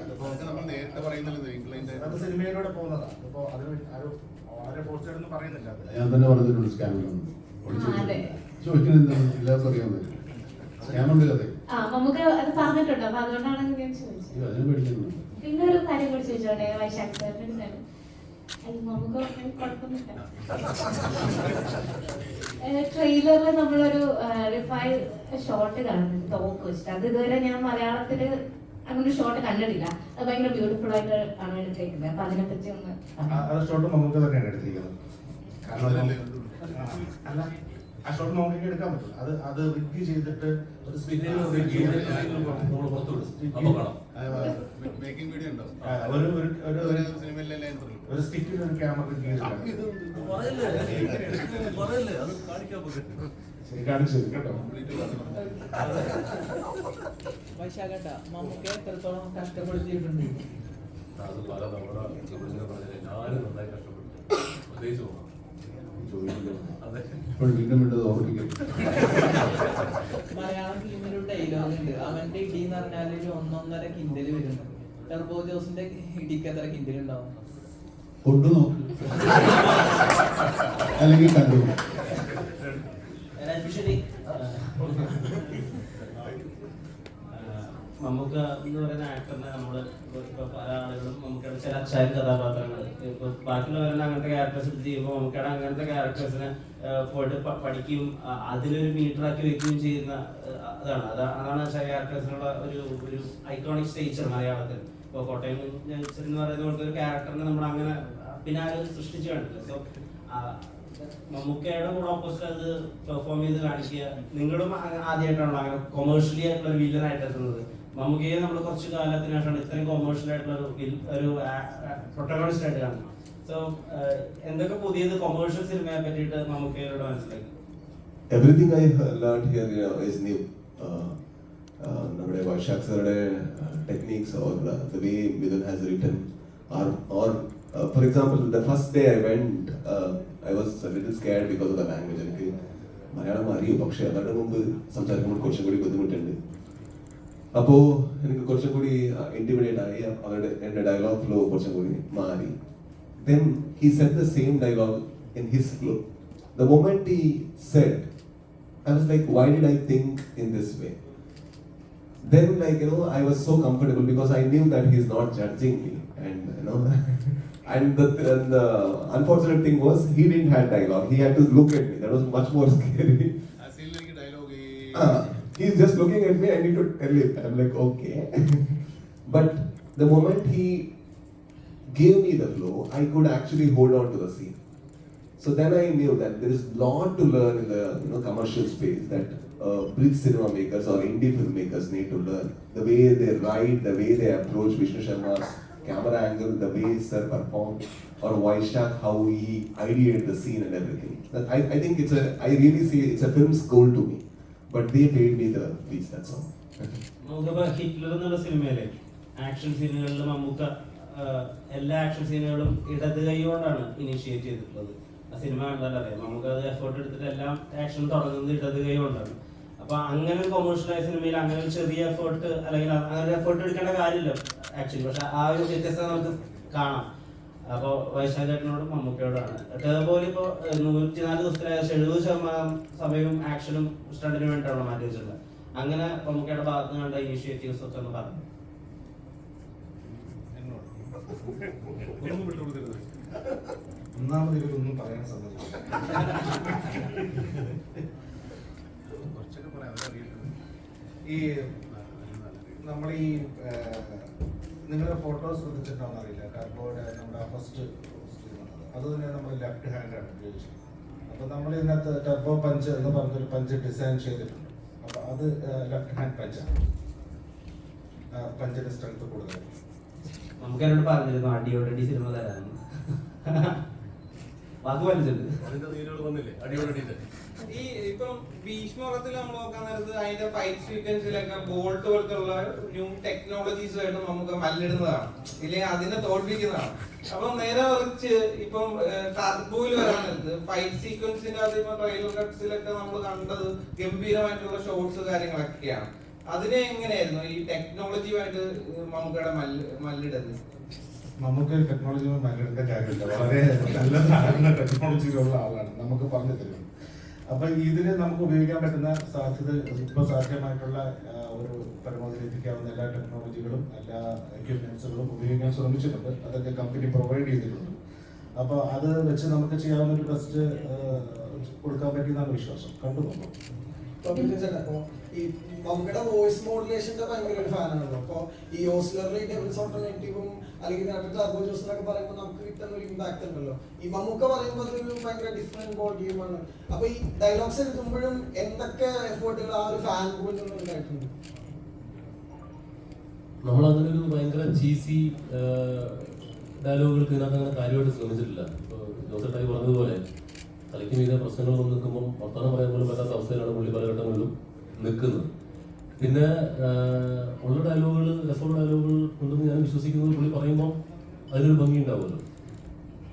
അത് സിനിമയിലൂടെ പോകുന്നതാണ്. അപ്പോ അതിന് വളരെ പോസ്റ്റൊന്നും പറയുന്നില്ല. ഞാൻ തന്നെ പറഞ്ഞിട്ടുണ്ട് സ്കാമിലൊന്നും ചോദിക്കുന്നത് എല്ലാവർക്കും അറിയാൻ സ്കാമുണ്ട് കഥ. നമുക്ക് അത് പറഞ്ഞിട്ടുണ്ട്. അപ്പൊ അതുകൊണ്ടാണ് ഞാൻ ചോദിച്ചത്. പിന്നെ ഒരു കാര്യം കൂടി ചോദിച്ചോട്ടെ വൈശാഖ് സാറിന്. നമുക്ക് കുഴപ്പമൊന്നുമില്ല. ട്രെയിലറിൽ നമ്മളൊരു റിഫൈൻഡ് ഷോട്ട് കാണുന്നുണ്ട് ടോക്ക് വെച്ചിട്ട്. അത് ഇതുവരെ ഞാൻ മലയാളത്തില് അങ്ങനെ ഒരു ഷോട്ട് കണ്ടിട്ടില്ല. അത് ഭയങ്കര ബ്യൂട്ടിഫുൾ ആയിട്ട് ആണ് എടുത്തേക്കുന്നത്. അപ്പൊ അതിനെപ്പറ്റി ഒന്ന് ആ ഷോട്ട് നമുക്ക് തന്നെയാണ് എടുത്തിരിക്കുന്നത്. കാരണം അല്ല, ആ ഷോട്ട് നമുക്ക് എടുക്കാൻ പറ്റില്ല. അത് റിവ്യൂ ചെയ്തിട്ട് ഒരു ഒരു സ്റ്റിക്കിൽ ഒരു ക്യാമറ ശരി കാണിച്ചു കേട്ടോ. മമ്മൂക്ക എത്രത്തോളം കഷ്ടപ്പെടുത്തിയിട്ടുണ്ട്? അത് പല നമ്മുടെ എല്ലാവരും നന്നായി കഷ്ടപ്പെട്ടു, പ്രത്യേകിച്ച് മലയാളം ഫിലിമിൽ ഒരു ഡയലോഗ് ഉണ്ട്, അവന്റെ ഇടി എന്ന് പറഞ്ഞാൽ ഒരു 1.5 കിൻഡൽ വരുന്നു. ടെർബോ ജോസിന്റെ ഇടിക്ക് എത്ര കിൻഡൽ ഉണ്ടാവും? കൊണ്ടു നോക്ക് അല്ലെങ്കിൽ കണ്ടു. മമ്മൂക്ക എന്ന് പറയുന്ന ആക്ടറിനെ നമ്മൾ ഇപ്പോൾ പല ആളുകളും മമ്മൂക്കയുടെ ചില അച്ചായ കഥാപാത്രങ്ങൾ ഇപ്പോൾ ബാക്കിയുള്ളവരെല്ലാം അങ്ങനത്തെ ക്യാരക്ടേഴ്സ് ചെയ്യുമ്പോൾ മമ്മൂക്കയുടെ അങ്ങനത്തെ ക്യാരക്ടേഴ്സിനെ പോയിട്ട് പഠിക്കുകയും അതിലൊരു മീറ്ററാക്കി വെക്കുകയും ചെയ്യുന്ന അതാണ് അച്ചായ ക്യാരക്ടേഴ്സിനുള്ള ഒരു ഐക്കോണിക് സ്റ്റേച്ചർ മലയാളത്തിൽ. ഇപ്പോൾ കോട്ടയം എന്ന് പറയുന്ന പോലത്തെ ഒരു ക്യാരക്ടറിനെ നമ്മൾ അങ്ങനെ പിന്നെ ആരും സൃഷ്ടിച്ചു കണ്ടില്ല. സോ മമ്മൂക്കയുടെ കൂടെ ഓപ്പോസിറ്റ് അത് പെർഫോം ചെയ്ത് കാണിക്കുക. നിങ്ങളും ആദ്യമായിട്ടാണല്ലോ അങ്ങനെ കൊമേഴ്ഷ്യലി ആയിട്ടുള്ള ഒരു വില്ലനായിട്ട് എത്തുന്നത്? മമ്മൂക്കയെ നമ്മൾ കുറച്ച് കാലത്തിന് ശേഷമാണ് ഇത്രയും കൊമേഴ്ഷ്യൽ ആയിട്ടുള്ള ഒരു പ്രൊട്ടഗോണിസ്റ്റ് ആയിട്ട് കാണുന്നത്. സോ എന്തൊക്കെ പുതിയത് കൊമേഴ്ഷ്യൽ സിനിമയെ പറ്റിയിട്ട് മമ്മൂക്കയോട് മനസ്സിലാക്കി? Everything I learned here is new. നമ്മുടെ വൈശാഖ് സാറുടെ techniques or the way Midun has written or for example the first day I went I was a little scared because of the language. എനിക്ക് മലയാളം അറിയും, പക്ഷെ അവരുടെ മുമ്പ് സംസാരിക്കുമ്പോൾ കുറച്ചും കൂടി ബുദ്ധിമുട്ടുണ്ട്. അപ്പോൾ എനിക്ക് കുറച്ചും കൂടി ഇന്റിമിഡേറ്റ് ആയി. അവരുടെ എൻ്റെ ഡയലോഗ് ഫ്ലോ കുറച്ചും കൂടി മാറി. Then he said the same dialogue in his flow. The moment he said, I was like, why did I think in this way? Then I was so comfortable because I knew that he's not judging me, and and the unfortunate thing was he didn't have dialogue. He had to look at me. That was much more scary. He's just looking at me. I need to tell him. I'm like, okay. But the moment he gave me the flow, I could actually hold on to the scene. So then I knew that there is a lot to learn in the commercial space that bridge cinema makers or indie filmmakers need to learn. The way they write, the way they approach Vishnu Sharma's camera angle, the way Sir performed, or Vaishak, how he ideated the scene and everything. I think I really see it's a film's goal to me. But they paid me the fees, that's all. നമുക്ക് Hitler എന്നുള്ള സിനിമയിലെ action സീനുകളിൽ Mammukka എല്ലാ action സീനുകളും ഇടത് കൈ കൊണ്ടാണ് initiate ചെയ്തിട്ടുള്ളത്. ആ cinema കണ്ടാൽ അറിയാം, നമുക്ക് അത് എഫേർട്ട് എടുത്തിട്ട് എല്ലാം ആക്ഷൻ തുടങ്ങുന്നത് ഇടത് കൈ കൊണ്ടാണ്. അപ്പൊ അങ്ങനെ കൊമേഴ്ഷ്യലായ സിനിമയിൽ അങ്ങനെ ഒരു ചെറിയ എഫേർട്ട് അല്ലെങ്കിൽ അങ്ങനെ എഫേർട്ട് എടുക്കേണ്ട കാര്യമില്ല ആക്ച്വലി. പക്ഷെ ആ ഒരു വ്യത്യസ്തത നമുക്ക് കാണാം. അപ്പോൾ വൈശാഖ് ചേട്ടനോടും മമ്മൂക്കയോടാണ്. ടേബോയിൽ ഇപ്പോൾ 104 ദിവസത്തിലെ 70% സമയവും ആക്ഷനും സ്റ്റണ്ടിനും വേണ്ടിയിട്ടാണ് മാറ്റി വെച്ചിട്ടുള്ളത്. അങ്ങനെ മമ്മൂക്കയുടെ ഭാഗത്ത് നിന്ന് കണ്ട ഇനിഷ്യേറ്റീവ്സ് ഒക്കെ ഒന്ന് പറഞ്ഞു. ഒന്നാമത് ഇവരൊന്നും പറയാൻ സമ്മതിക്കില്ല. ഈ നമ്മൾ ഈ നിങ്ങളുടെ ഫോട്ടോസ് ശ്രദ്ധിച്ചിട്ടുണ്ടോന്ന് അറിയില്ല. ടർബോയുടെ നമ്മുടെ ഫസ്റ്റ് അത് തന്നെ നമ്മൾ ലെഫ്റ്റ് ഹാൻഡാണ് ഉപയോഗിച്ചത്. അപ്പോൾ നമ്മൾ ഇതിനകത്ത് ടർബോ പഞ്ച് എന്ന് പറഞ്ഞൊരു പഞ്ച് ഡിസൈൻ ചെയ്തിട്ടുണ്ട്. അപ്പോൾ അത് ലെഫ്റ്റ് ഹാൻഡ് പഞ്ചാണ്. പഞ്ചിന്റെ സ്ട്രെങ്ത് കൂടുതൽ. നമുക്ക് എന്നോട് പറഞ്ഞിരുന്നു അടിയോടടി സിനിമ തരാമെന്ന്. വാക്ക് വലിച്ചിട്ടുണ്ട്. ഈ ഇപ്പം ഭീഷ്മത്തിൽ നമ്മൾ നോക്കാൻ നേരത്ത് അതിന്റെ ഫൈറ്റ് സീക്വൻസിലൊക്കെ ബോൾട്ട് പോലത്തുള്ള ന്യൂ ടെക്നോളജീസുമായിട്ട് നമുക്ക് മല്ലിടുന്നതാണ്, ഇല്ലെങ്കിൽ അതിനെ തോൽപ്പിക്കുന്നതാണ്. അപ്പൊ നേരെ മറിച്ച് ഇപ്പം ടർബോയിൽ വരാനത് ഫൈറ്റ് സീക്വൻസിന്റെ അത് ഇപ്പൊ ട്രെയിലർ കട്ട്സിലൊക്കെ നമ്മൾ കണ്ടത് ഗംഭീരമായിട്ടുള്ള ഷോട്ട്സ് കാര്യങ്ങളൊക്കെയാണ്. അതിനെ എങ്ങനെയായിരുന്നു ഈ ടെക്നോളജിയുമായിട്ട് മമ്മൂക്കയുടെ മല്ലിടുന്നത്? നമുക്ക് ടെക്നോളജി മല്ലിടേണ്ട കാര്യമില്ല. വളരെ നല്ല ധാരണ ടെക്നോളജിയിലുള്ള ആളാണ്, നമുക്ക് പറഞ്ഞു തരും. അപ്പൊ ഇതിന് നമുക്ക് ഉപയോഗിക്കാൻ പറ്റുന്ന സാധ്യത ഇപ്പൊ സാധ്യമായിട്ടുള്ള ഒരു പരമാവധി എത്തിക്കാവുന്ന എല്ലാ ടെക്നോളജികളും എല്ലാ എക്യുപ്മെന്റ്സുകളും ഉപയോഗിക്കാൻ ശ്രമിച്ചിട്ടുണ്ട്. അതൊക്കെ കമ്പനി പ്രൊവൈഡ് ചെയ്തിട്ടുണ്ട്. അപ്പൊ അത് വെച്ച് നമുക്ക് ചെയ്യാവുന്ന ഒരു ടെസ്റ്റ് കൊടുക്കാൻ പറ്റിയെന്നാണ് വിശ്വാസം. കണ്ടുപോകും. അപ്പൊ ഈ മമ്മൂക്കയുടെ വോയിസ് മോഡുലേഷന്റെ ഭയങ്കര ഒരു ഫാനാണല്ലോ. അപ്പൊ ഈ ഓസ്ലറിലെ ഡെവിൾസ് ഓൾട്ടർനേറ്റീവും അല്ലെങ്കിൽ ടർബോ ജോസ് എന്നൊക്കെ പറയുമ്പോൾ നമുക്ക് കിട്ടുന്ന ഒരു ഇമ്പാക്ട് ഉണ്ടല്ലോ. ഈ മമ്മൂക്ക പറയുമ്പോൾ അതൊരു ഭയങ്കര ഡിഫറെന്റ് ബോൾ ഗെയിമാണ്. അപ്പൊ ഈ ഡയലോഗ്സ് എഴുതുമ്പോഴും എന്തൊക്കെ എഫേർട്ടുകൾ ആ ഒരു ഫാൻ പോയിന്റ് ഉണ്ടായിട്ടുണ്ട്? നമ്മളങ്ങനെ ഒരു ഭയങ്കര ചീസി ഡയലോഗുകൾക്ക് ഇതിനകത്ത് അങ്ങനെ കാര്യമായിട്ട് ശ്രമിച്ചിട്ടില്ല. ഇപ്പോൾ ജോസഫായി പറഞ്ഞതുപോലെ തലയ്ക്ക് മീതെ പ്രശ്നങ്ങൾ വന്ന് നിൽക്കുമ്പോൾ വർത്തമാനം പറയാൻ പോലും പറ്റാത്ത അവസ്ഥയിലാണ് പുള്ളി പല ഘട്ടങ്ങളിലും നിൽക്കുന്നത്. പിന്നെ ഉള്ള ഡയലോഗുകൾ, രസമുള്ള ഡയലോഗുകൾ ഉണ്ടെന്ന് ഞാൻ വിശ്വസിക്കുന്നത് പുള്ളി പറയുമ്പോൾ അതിനൊരു ഭംഗി ഉണ്ടാവുമല്ലോ.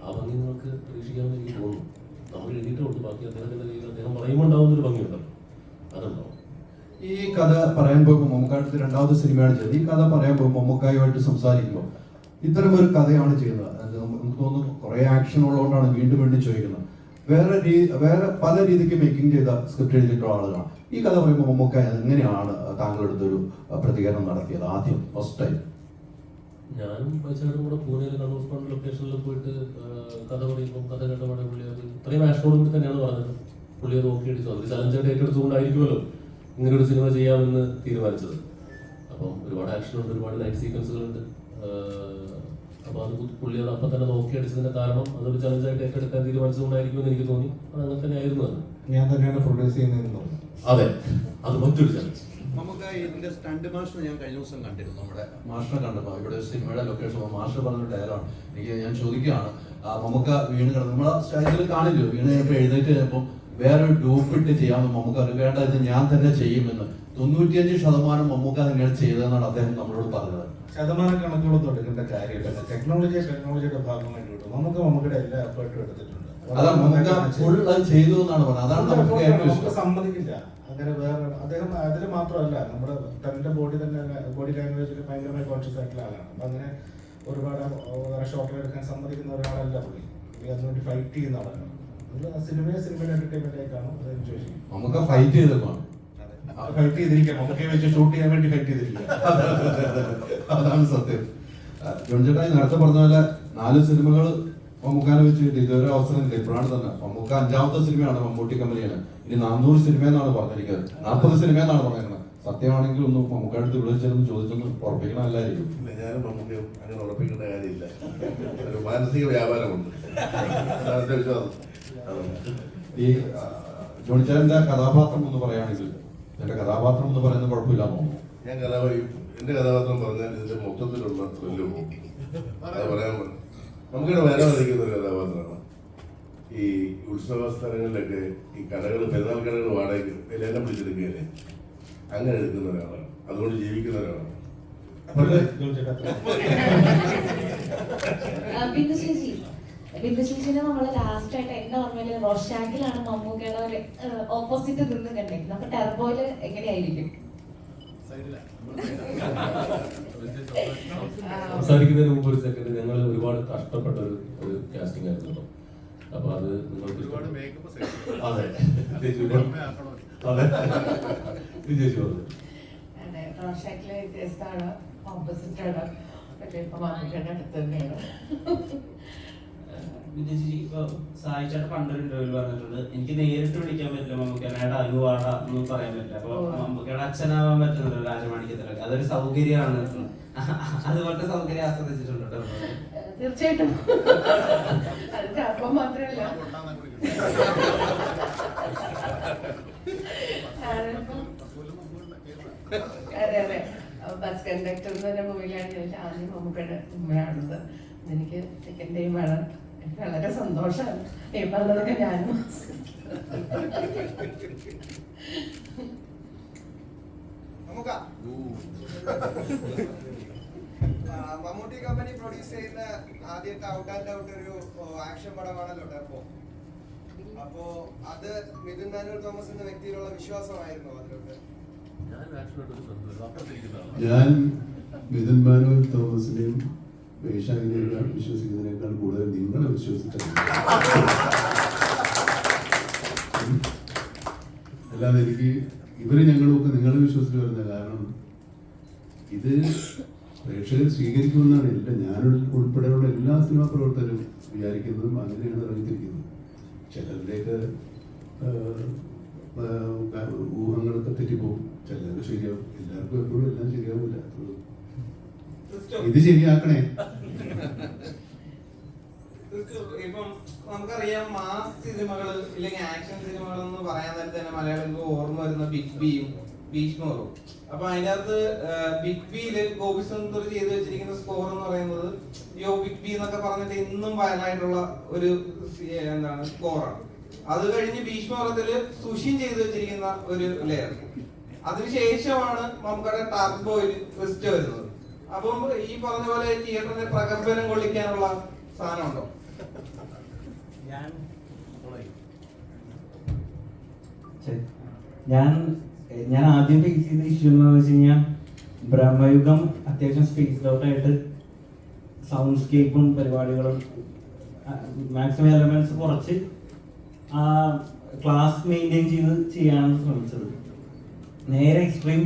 ആ ഭംഗി നിങ്ങൾക്ക് പ്രതീക്ഷിക്കാമെന്ന് എനിക്ക് തോന്നുന്നു. നമ്മൾ എഴുതിയിട്ടുള്ളൂ, ബാക്കി അദ്ദേഹത്തിൻ്റെ കയ്യിൽ അദ്ദേഹം പറയുമ്പോൾ ഉണ്ടാവുന്നൊരു ഭംഗിയുണ്ടല്ലോ, അതുണ്ടാവും. ഈ കഥ പറയാൻ പോകുമ്പോൾ മമ്മൂക്കായിട്ട് രണ്ടാമത്തെ സിനിമയാണ് ചെയ്തത്. ഈ കഥ പറയാൻ പോകുമ്പോൾ മമ്മൂക്കായുമായിട്ട് സംസാരിക്കുമ്പോൾ ഇത്തരം ഒരു കഥയാണ് ചെയ്യുന്നത്. നമുക്ക് തോന്നുന്നു കുറേ ആക്ഷൻ ഉള്ളതുകൊണ്ടാണ് വീണ്ടും വീണ്ടും ചോദിക്കുന്നത്. വേറെ പല രീതിക്ക് മേക്കിംഗ് ചെയ്ത സ്ക്രിപ്റ്റ് എഴുതിയിട്ടുള്ള ആളുകളാണ്. ഈ കഥ പറയുമ്പോൾ മമ്മൂക്ക എങ്ങനെയാണ് താങ്കളെടുത്തൊരു പ്രതികരണം നടത്തിയത് ആദ്യം ഫസ്റ്റ് ടൈം? ഞാനും പൈസയുടെ കൂടെ പൂനെയിൽ കണ്ണൂർ സ്പോണ്ട് ലൊക്കേഷനിൽ പോയിട്ട് കഥ പറയുമ്പോൾ കഥ കേട്ടപാടെ പുള്ളി അത് ഇത്രയും ആക്ഷനോട് കൂടി തന്നെയാണ് പറഞ്ഞത്. പുള്ളി അത് നോക്കി അടിച്ചു. അതൊരു ചലഞ്ചായിട്ട് ഏറ്റെടുത്തുകൊണ്ടായിരിക്കുമല്ലോ ഇങ്ങനെ ഒരു സിനിമ ചെയ്യാമെന്ന് തീരുമാനിച്ചത്. അപ്പം ഒരുപാട് ആക്ഷനുണ്ട്, ഒരുപാട് നൈറ്റ് സീക്വൻസുകളുണ്ട്. അപ്പോൾ അത് പുള്ളി അത് അപ്പം തന്നെ നോക്കി അടിച്ചതിന്റെ കാരണം അതൊരു ചലഞ്ചായിട്ട് ഏറ്റെടുക്കാൻ തീരുമാനിച്ചതുകൊണ്ടായിരിക്കുമെന്ന് എനിക്ക് തോന്നി. അത് അങ്ങനെ തന്നെ ആയിരുന്നു. അത് ഞാൻ തന്നെയാണ് പ്രൊഡ്യൂസ് ചെയ്യുന്നതെന്ന് തോന്നുന്നു. അതെ, അത് മറ്റൊരു ചലഞ്ച്. നമുക്ക് ഇതിന്റെ സ്റ്റണ്ട് മാസ്റ്റർ ഞാൻ കഴിഞ്ഞ ദിവസം കണ്ടിരുന്നു. നമ്മുടെ മാസ്റ്ററെ കണ്ടപ്പോൾ ഇവിടെ സിനിമയുടെ ലൊക്കേഷൻ മാസ്റ്റർ പറഞ്ഞ ഡയലോഗാണ്. ഞാൻ ചോദിക്കുകയാണ്, നമുക്ക് വീണ് കിടന്നു നമ്മളെ സ്റ്റൈലിൽ കാണില്ലോ, വീണ് കഴിഞ്ഞപ്പോൾ എഴുന്നേറ്റ് കഴിഞ്ഞപ്പോൾ വേറെ ഡൂപ്പിട്ട് ചെയ്യാമെന്ന് നമുക്ക് അറിവേണ്ട, ഇത് ഞാൻ തന്നെ ചെയ്യുമെന്ന് 95% മമ്മൂക്ക തന്നെയാണ് ചെയ്തതെന്നാണ് അദ്ദേഹം നമ്മളോട് പറഞ്ഞത്. ശതമാനം കണക്കുകളൊന്നും എടുക്കേണ്ട കാര്യമില്ല. ടെക്നോളജിയുടെ ഭാഗമായിട്ട് കിട്ടും. മമ്മൂക്കയുടെ എല്ലാ എഫേർട്ടും എടുത്തിട്ടുണ്ട്. ചെയ്തു എന്നാണ് പറഞ്ഞത്. അതാണ് നമുക്ക് സമ്മതിക്കില്ല. അങ്ങനെ വേറെ അദ്ദേഹം അതിൽ മാത്രമല്ല, നമ്മുടെ തന്റെ ബോഡി ലാംഗ്വേജിൽ ഭയങ്കരമായി കോൺഷ്യസ് ആയിട്ടുള്ള ആളാണ്. അപ്പൊ അങ്ങനെ ഒരുപാട് വേറെ ഷോട്ടുകൾ എടുക്കാൻ സമ്മതിക്കുന്ന ഒരാളല്ല പുള്ളി. അതിനുവേണ്ടി ഫൈറ്റ് ചെയ്യുന്ന ആളാണ്. സിനിമയുടെ എന്റർടൈൻമെന്റിലേക്കാണ് അത് എൻജോയ് ചെയ്യും. നമുക്ക് ഫൈറ്റ് ചെയ്തേക്കാണ്, ഫൈറ്റ് ചെയ്തിരിക്കാം. നമുക്ക് വെച്ച് ഷൂട്ട് ചെയ്യാൻ വേണ്ടി ഫൈറ്റ് ചെയ്തിരിക്കാം. അതാണ് സത്യം. ജോൺ ചേട്ടായി നേരത്തെ പറഞ്ഞ പോലെ 4 സിനിമകൾ മമ്മൂക്കാനെ വെച്ചിട്ട് ഇതൊരു അവസരം ഇല്ല. ഇപ്പോഴാണ് തന്നെ മമ്മൂക്ക 5ാമത്തെ സിനിമയാണ് മമ്മൂട്ടി കമ്പനിയാണ്. ഇനി 400 സിനിമ എന്നാണ് പറഞ്ഞിരിക്കുന്നത്, 40 സിനിമ എന്നാണ് പറഞ്ഞിരിക്കുന്നത്. സത്യമാണെങ്കിൽ ഒന്ന് മമ്മൂക്കാട് വിളിച്ചെന്ന് ചോദിച്ചൊന്ന് ഉറപ്പിക്കണം അല്ലായിരിക്കും. ഞാനും മമ്മൂക്കയും അങ്ങനെ ഉറപ്പിക്കേണ്ട കാര്യമില്ല. ഒരു മാനസിക വ്യാപാരമുണ്ട്, അതാണ് വിശ്വാസം. ഈ ജോണിച്ചാന്റെ കഥാപാത്രം എന്ന് പറയുകയാണെങ്കിൽ എന്റെ കഥാപാത്രം എന്ന് പറയുന്നത് കുഴപ്പമില്ലാന്നോ? ഞാൻ എന്റെ കഥാപാത്രം പറഞ്ഞാൽ ഇതിന്റെ മൊത്തത്തിലുള്ള ത്രില്ല് പോകും. അത് പറയാൻ നമുക്കിവിടെ വരാൻ വരയ്ക്കുന്ന ഒരു കഥാപാത്രമാണ്. ഈ ഉത്സവ സ്ഥലങ്ങളിലൊക്കെ ഈ കടകൾ, പെരുന്നാൾ കടകൾ വാടകയ്ക്ക് ലേലം പിടിച്ചെടുക്കുകയല്ലേ, അങ്ങനെ എടുക്കുന്ന ഒരാളാണ്. അതുകൊണ്ട് ജീവിക്കുന്ന ഒരാളാണ്. ബിന്ദുശേഷിനെ നമ്മള് ലാസ്റ്റ് ആയിട്ട് എന്റെ ഓർമ്മയില് റോഷാക്കിലാണ് മമ്മൂക്കയുടെ ഒരു ഓപ്പോസിറ്റ് നിന്ന് കണ്ടിരിക്കുന്നത്. അപ്പൊ ടെർബോയില് എങ്ങനെയായിരിക്കും? സംസാരിക്കുന്നതിന് മുമ്പ് ഒരു സെക്കൻഡ്, ഞങ്ങൾ ഒരുപാട് കഷ്ടപ്പെട്ട ഒരു കാസ്റ്റിംഗ് ആയിരുന്നു. അപ്പൊ അത് നിങ്ങൾക്ക് അതെ റോഷാക്കിലെ വ്യത്യസ്തമാണ്, ഓപ്പോസിറ്റ് ആണ്. പക്ഷെ ഇപ്പൊ മമ്മൂക്കയുടെ അടുത്ത് തന്നെയാണ്. സായിച്ചാട്ട് പണ്ടൊരു ഇന്റർവ്യൂ പറഞ്ഞിട്ടുണ്ട്, എനിക്ക് നേരിട്ട് വിളിക്കാൻ പറ്റില്ല മമ്മൂക്കയുടെ അനുവാട ഒന്നും പറയാൻ പറ്റില്ല. അപ്പൊ മമ്മൂക്കയുടെ അച്ഛനാവാൻ പറ്റുന്നുണ്ട് രാജമാണിക്യത്തിലൊക്കെ, അതൊരു സൗകര്യമാണ്. അതുപോലത്തെ സൗകര്യം ആസ്വദിച്ചിട്ടുണ്ട് തീർച്ചയായിട്ടും. അത് അപ്പം മാത്രമല്ല, അതെ അതെ, ബസ് കണ്ടക്ടർ എന്ന് പറഞ്ഞ മൂവിയിലാണ് ചോദിച്ചാൽ ആദ്യം മമ്മൂക്കയുടെ ഉമ്മയാണത്. എനിക്ക് സെക്കൻഡ് ടൈം ആണ്. എനിക്ക് വളരെ സന്തോഷമാണ്. ഈ പറഞ്ഞതൊക്കെ ഞാനും മമ്മൂട്ടി കമ്പനി പ്രൊഡ്യൂസ് ചെയ്യുന്ന ആദ്യത്തെ ഔട്ട് ആൻഡ് ഔട്ട് ഒരു ആക്ഷൻ പടമാണല്ലോ ടെർബോ. അപ്പോ അത് മിഥുൻ മാനുവൽ തോമസ് എന്ന വ്യക്തിയിലുള്ള വിശ്വാസമായിരുന്നു അതിലോട്ട്? ഞാൻ മിഥുൻ മാനുവൽ തോമസിനെയും വൈശാഖിനെയും വിശ്വസിക്കുന്നതിനേക്കാൾ കൂടുതൽ നിങ്ങളെ വിശ്വസിച്ചിട്ടുണ്ട്. അല്ലാതെ എനിക്ക് ഇവര് ഞങ്ങളൊക്കെ നിങ്ങളെ വിശ്വസിച്ച് വരുന്ന കാരണം ഇത് പ്രേക്ഷകർ സ്വീകരിക്കുമെന്നാണ് ഞാൻ ഉൾപ്പെടെയുള്ള എല്ലാ സിനിമാ പ്രവർത്തകരും വിചാരിക്കുന്നതും അങ്ങനെയാണ് ഇറങ്ങിത്തിരിക്കുന്നത്. ചിലരുടെയൊക്കെ ഊഹങ്ങളൊക്കെ തെറ്റിപ്പോകും, ചിലർക്ക് ശരിയാവും. എല്ലാവർക്കും എപ്പോഴും എല്ലാം ശരിയാവില്ല. ഇത് ശരിയാക്കണേ. ഇപ്പം നമുക്കറിയാം മാസ് സിനിമകൾ ഇല്ലെങ്കിൽ ആക്ഷൻ സിനിമകൾ എന്ന് പറയാൻ നേരത്തെ തന്നെ മലയാളികൾക്ക് ഓർമ്മ വരുന്ന ബിഗ് ബിയും ഭീഷ്മറും. അപ്പൊ അതിനകത്ത് ബിഗ് ബിയില് ഗോപി സുന്ദർ ചെയ്ത് വെച്ചിരിക്കുന്ന സ്കോർ എന്ന് പറയുന്നത് യോ ബിഗ് ബി എന്നൊക്കെ പറഞ്ഞിട്ട് ഇന്നും വൈറലായിട്ടുള്ള ഒരു എന്താണ് സ്കോറാണ്. അത് കഴിഞ്ഞ് ഭീഷ്മറത്തില് സുഷിൻ ചെയ്ത് വെച്ചിരിക്കുന്ന ഒരു ലെയർ. അതിനുശേഷമാണ് നമുക്കടെ ടർബോയിൽ ട്വിസ്റ്റ് വരുന്നത്. അപ്പം ഈ പറഞ്ഞ പോലെ തിയേറ്ററിന്റെ പ്രകമ്പനം കൊള്ളിക്കാനുള്ള സാധനം ഉണ്ടോ? ഞാൻ ആദ്യം ഫേസ് ചെയ്ത ഇഷ്യൂ എന്ന് വെച്ച് കഴിഞ്ഞാൽ ബ്രഹ്മയുഗം അത്യാവശ്യം സ്പേസ്ഡ് ഔട്ട് ആയിട്ട് സൗണ്ട് സ്കേപ്പും പരിപാടികളും മാക്സിമം എലമെന്റ്സ് കുറച്ച് ക്ലാസ് മെയിൻറ്റെയിൻ ചെയ്ത് ചെയ്യാനാണ് ശ്രമിച്ചത്. നേരെ എക്സ്ട്രീം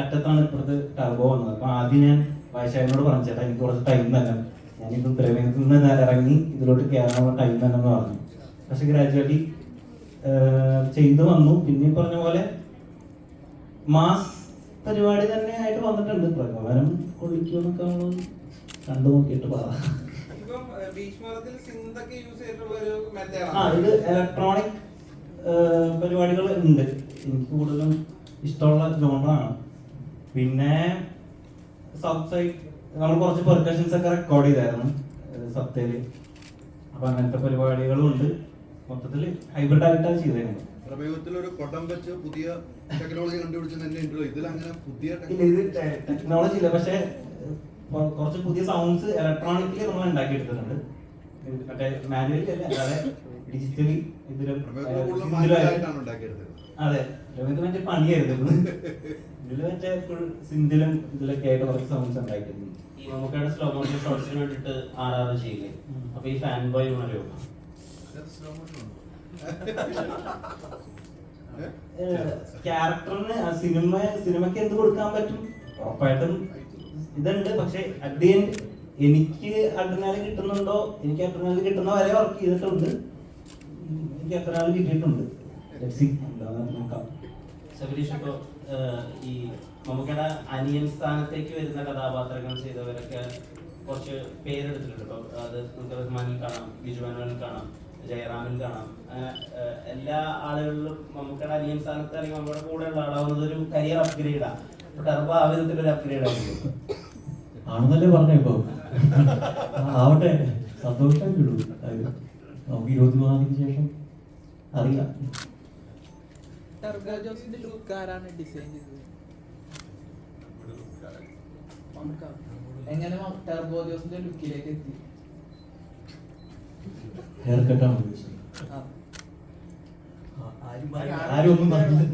അറ്റത്താണ് ഇപ്പുറത്ത് ടർബോ വന്നത്. അപ്പൊ ആദ്യം ഞാൻ വൈശാഖിനോട് പറഞ്ഞു, ചേട്ടാ എനിക്ക് കുറച്ച് ടൈം തന്നെ, ഞാനിത് പ്രമേയത്തിൽ നിന്ന് ഇറങ്ങി ഇതിലോട്ട് കയറാനുള്ള ടൈം തന്നെ എന്ന് പറഞ്ഞു. പക്ഷെ ഗ്രാജുവലി ചെയ്തു വന്നു. പിന്നെ പറഞ്ഞ പോലെ മാസ് പരിപാടി തന്നെ ആയിട്ട് വന്നിട്ടുണ്ട്. പ്രകടനം കൊള്ളിക്കുമെന്നൊക്കെ നമ്മൾ കണ്ടു നോക്കിയിട്ട് പറ. ഇത് ഇലക്ട്രോണിക് പരിപാടികൾ ഉണ്ട്. എനിക്ക് കൂടുതലും ഇഷ്ടമുള്ള ജോണറാണ്. പിന്നെ സൗത്ത് സൈഡ് നമ്മൾ കുറച്ച് പെർക്കഷൻസ് ഒക്കെ റെക്കോർഡ് ചെയ്തായിരുന്നു സത്യയില്. അപ്പൊ അങ്ങനത്തെ പരിപാടികളും ഉണ്ട്. മൊത്തത്തിൽ ഹൈബ്രിഡ് ആയിട്ടാണ് ചെയ്തിരുന്നത്. പ്രമേയത്തിലൊരു കൊടം വെച്ച് പുതിയ ടെക്നോളജി കണ്ടുപിടിച്ചതിന്റെ ഇതിൽ അങ്ങനെ പുതിയ ഇത് ടെക്നോളജി ഇല്ല, പക്ഷെ കുറച്ച് പുതിയ സൗണ്ട്സ് ഇലക്ട്രോണിക്കലി നമ്മൾ ഉണ്ടാക്കിയെടുത്തിട്ടുണ്ട്. മറ്റേ മാനുവലി അല്ല, അല്ലാതെ ഡിജിറ്റലി ഇതിലും. അതെ, രവീന്ദ്രൻ മറ്റേ പണിയായിരുന്നു. ഇതിൽ മറ്റേ ഫുൾ സിന്ധിലും ഇതിലൊക്കെ ആയിട്ട് കുറച്ച് സൗണ്ട്സ് ഉണ്ടാക്കിയിരുന്നു. ഈ നമുക്കവിടെ സ്ലോ മോഷൻ ഷോട്ട്സിന് വേണ്ടിട്ട് ആറാറ് ചെയ്യില്ലേ, അപ്പൊ ഈ ഫാൻ ബോയ് മാറിയോ? ക്യാരക്ടറിന് സിനിമയ്ക്ക് എന്ത് കൊടുക്കാൻ പറ്റും ഉറപ്പായിട്ടും ഇതുണ്ട്. പക്ഷെ അറ്റ് ദി എൻഡ് എനിക്ക് അഡ്രിനാലിൻ കിട്ടുന്നുണ്ടോ, എനിക്ക് അഡ്രിനാലിൻ കിട്ടുന്ന വരെ വർക്ക് ചെയ്തിട്ടുണ്ട്. എനിക്ക് അഡ്രിനാലിൻ കിട്ടിയിട്ടുണ്ട്. ശബരീഷ്, ഇപ്പോ ഈ നമുക്കടെ അനിയൻ സ്ഥാനത്തേക്ക് വരുന്ന കഥാപാത്രങ്ങൾ ചെയ്തവരൊക്കെ കുറച്ച് പേരെടുത്തിട്ടുണ്ട്. ഇപ്പൊ അത് നമുക്ക് റഹ്മാനിൽ കാണാം, ബിജു മേനോനിൽ കാണാം, ജയറാമിൽ കാണാം. അങ്ങനെ എല്ലാ ആളുകളിലും നമുക്കടെ അനിയൻ സ്ഥാനത്ത് ഇറങ്ങി നമ്മുടെ കൂടെയുള്ള ആളാവുന്നത് ഒരു കരിയർ അപ്ഗ്രേഡാണ്. ടർബോ ആ വിധത്തിലൊരു അപ്ഗ്രേഡ് ആയിരിക്കും ആണെന്നല്ലേ പറഞ്ഞ. ഇപ്പൊ ആവട്ടെ, സന്തോഷമായിട്ടുള്ളൂ. നമുക്ക് 23 ശേഷം അറിയാം. ടർബോ ജോസിന്റെ ലുക്ക് ആരാണ് ഡിസൈൻ ചെയ്തത്? എങ്ങനെ ടർബോ ജോസിന്റെ ലുക്കിലേക്ക് എത്തി? ഹെയർ കട്ടാണ് ആരും ഒന്നും പറഞ്ഞില്ല.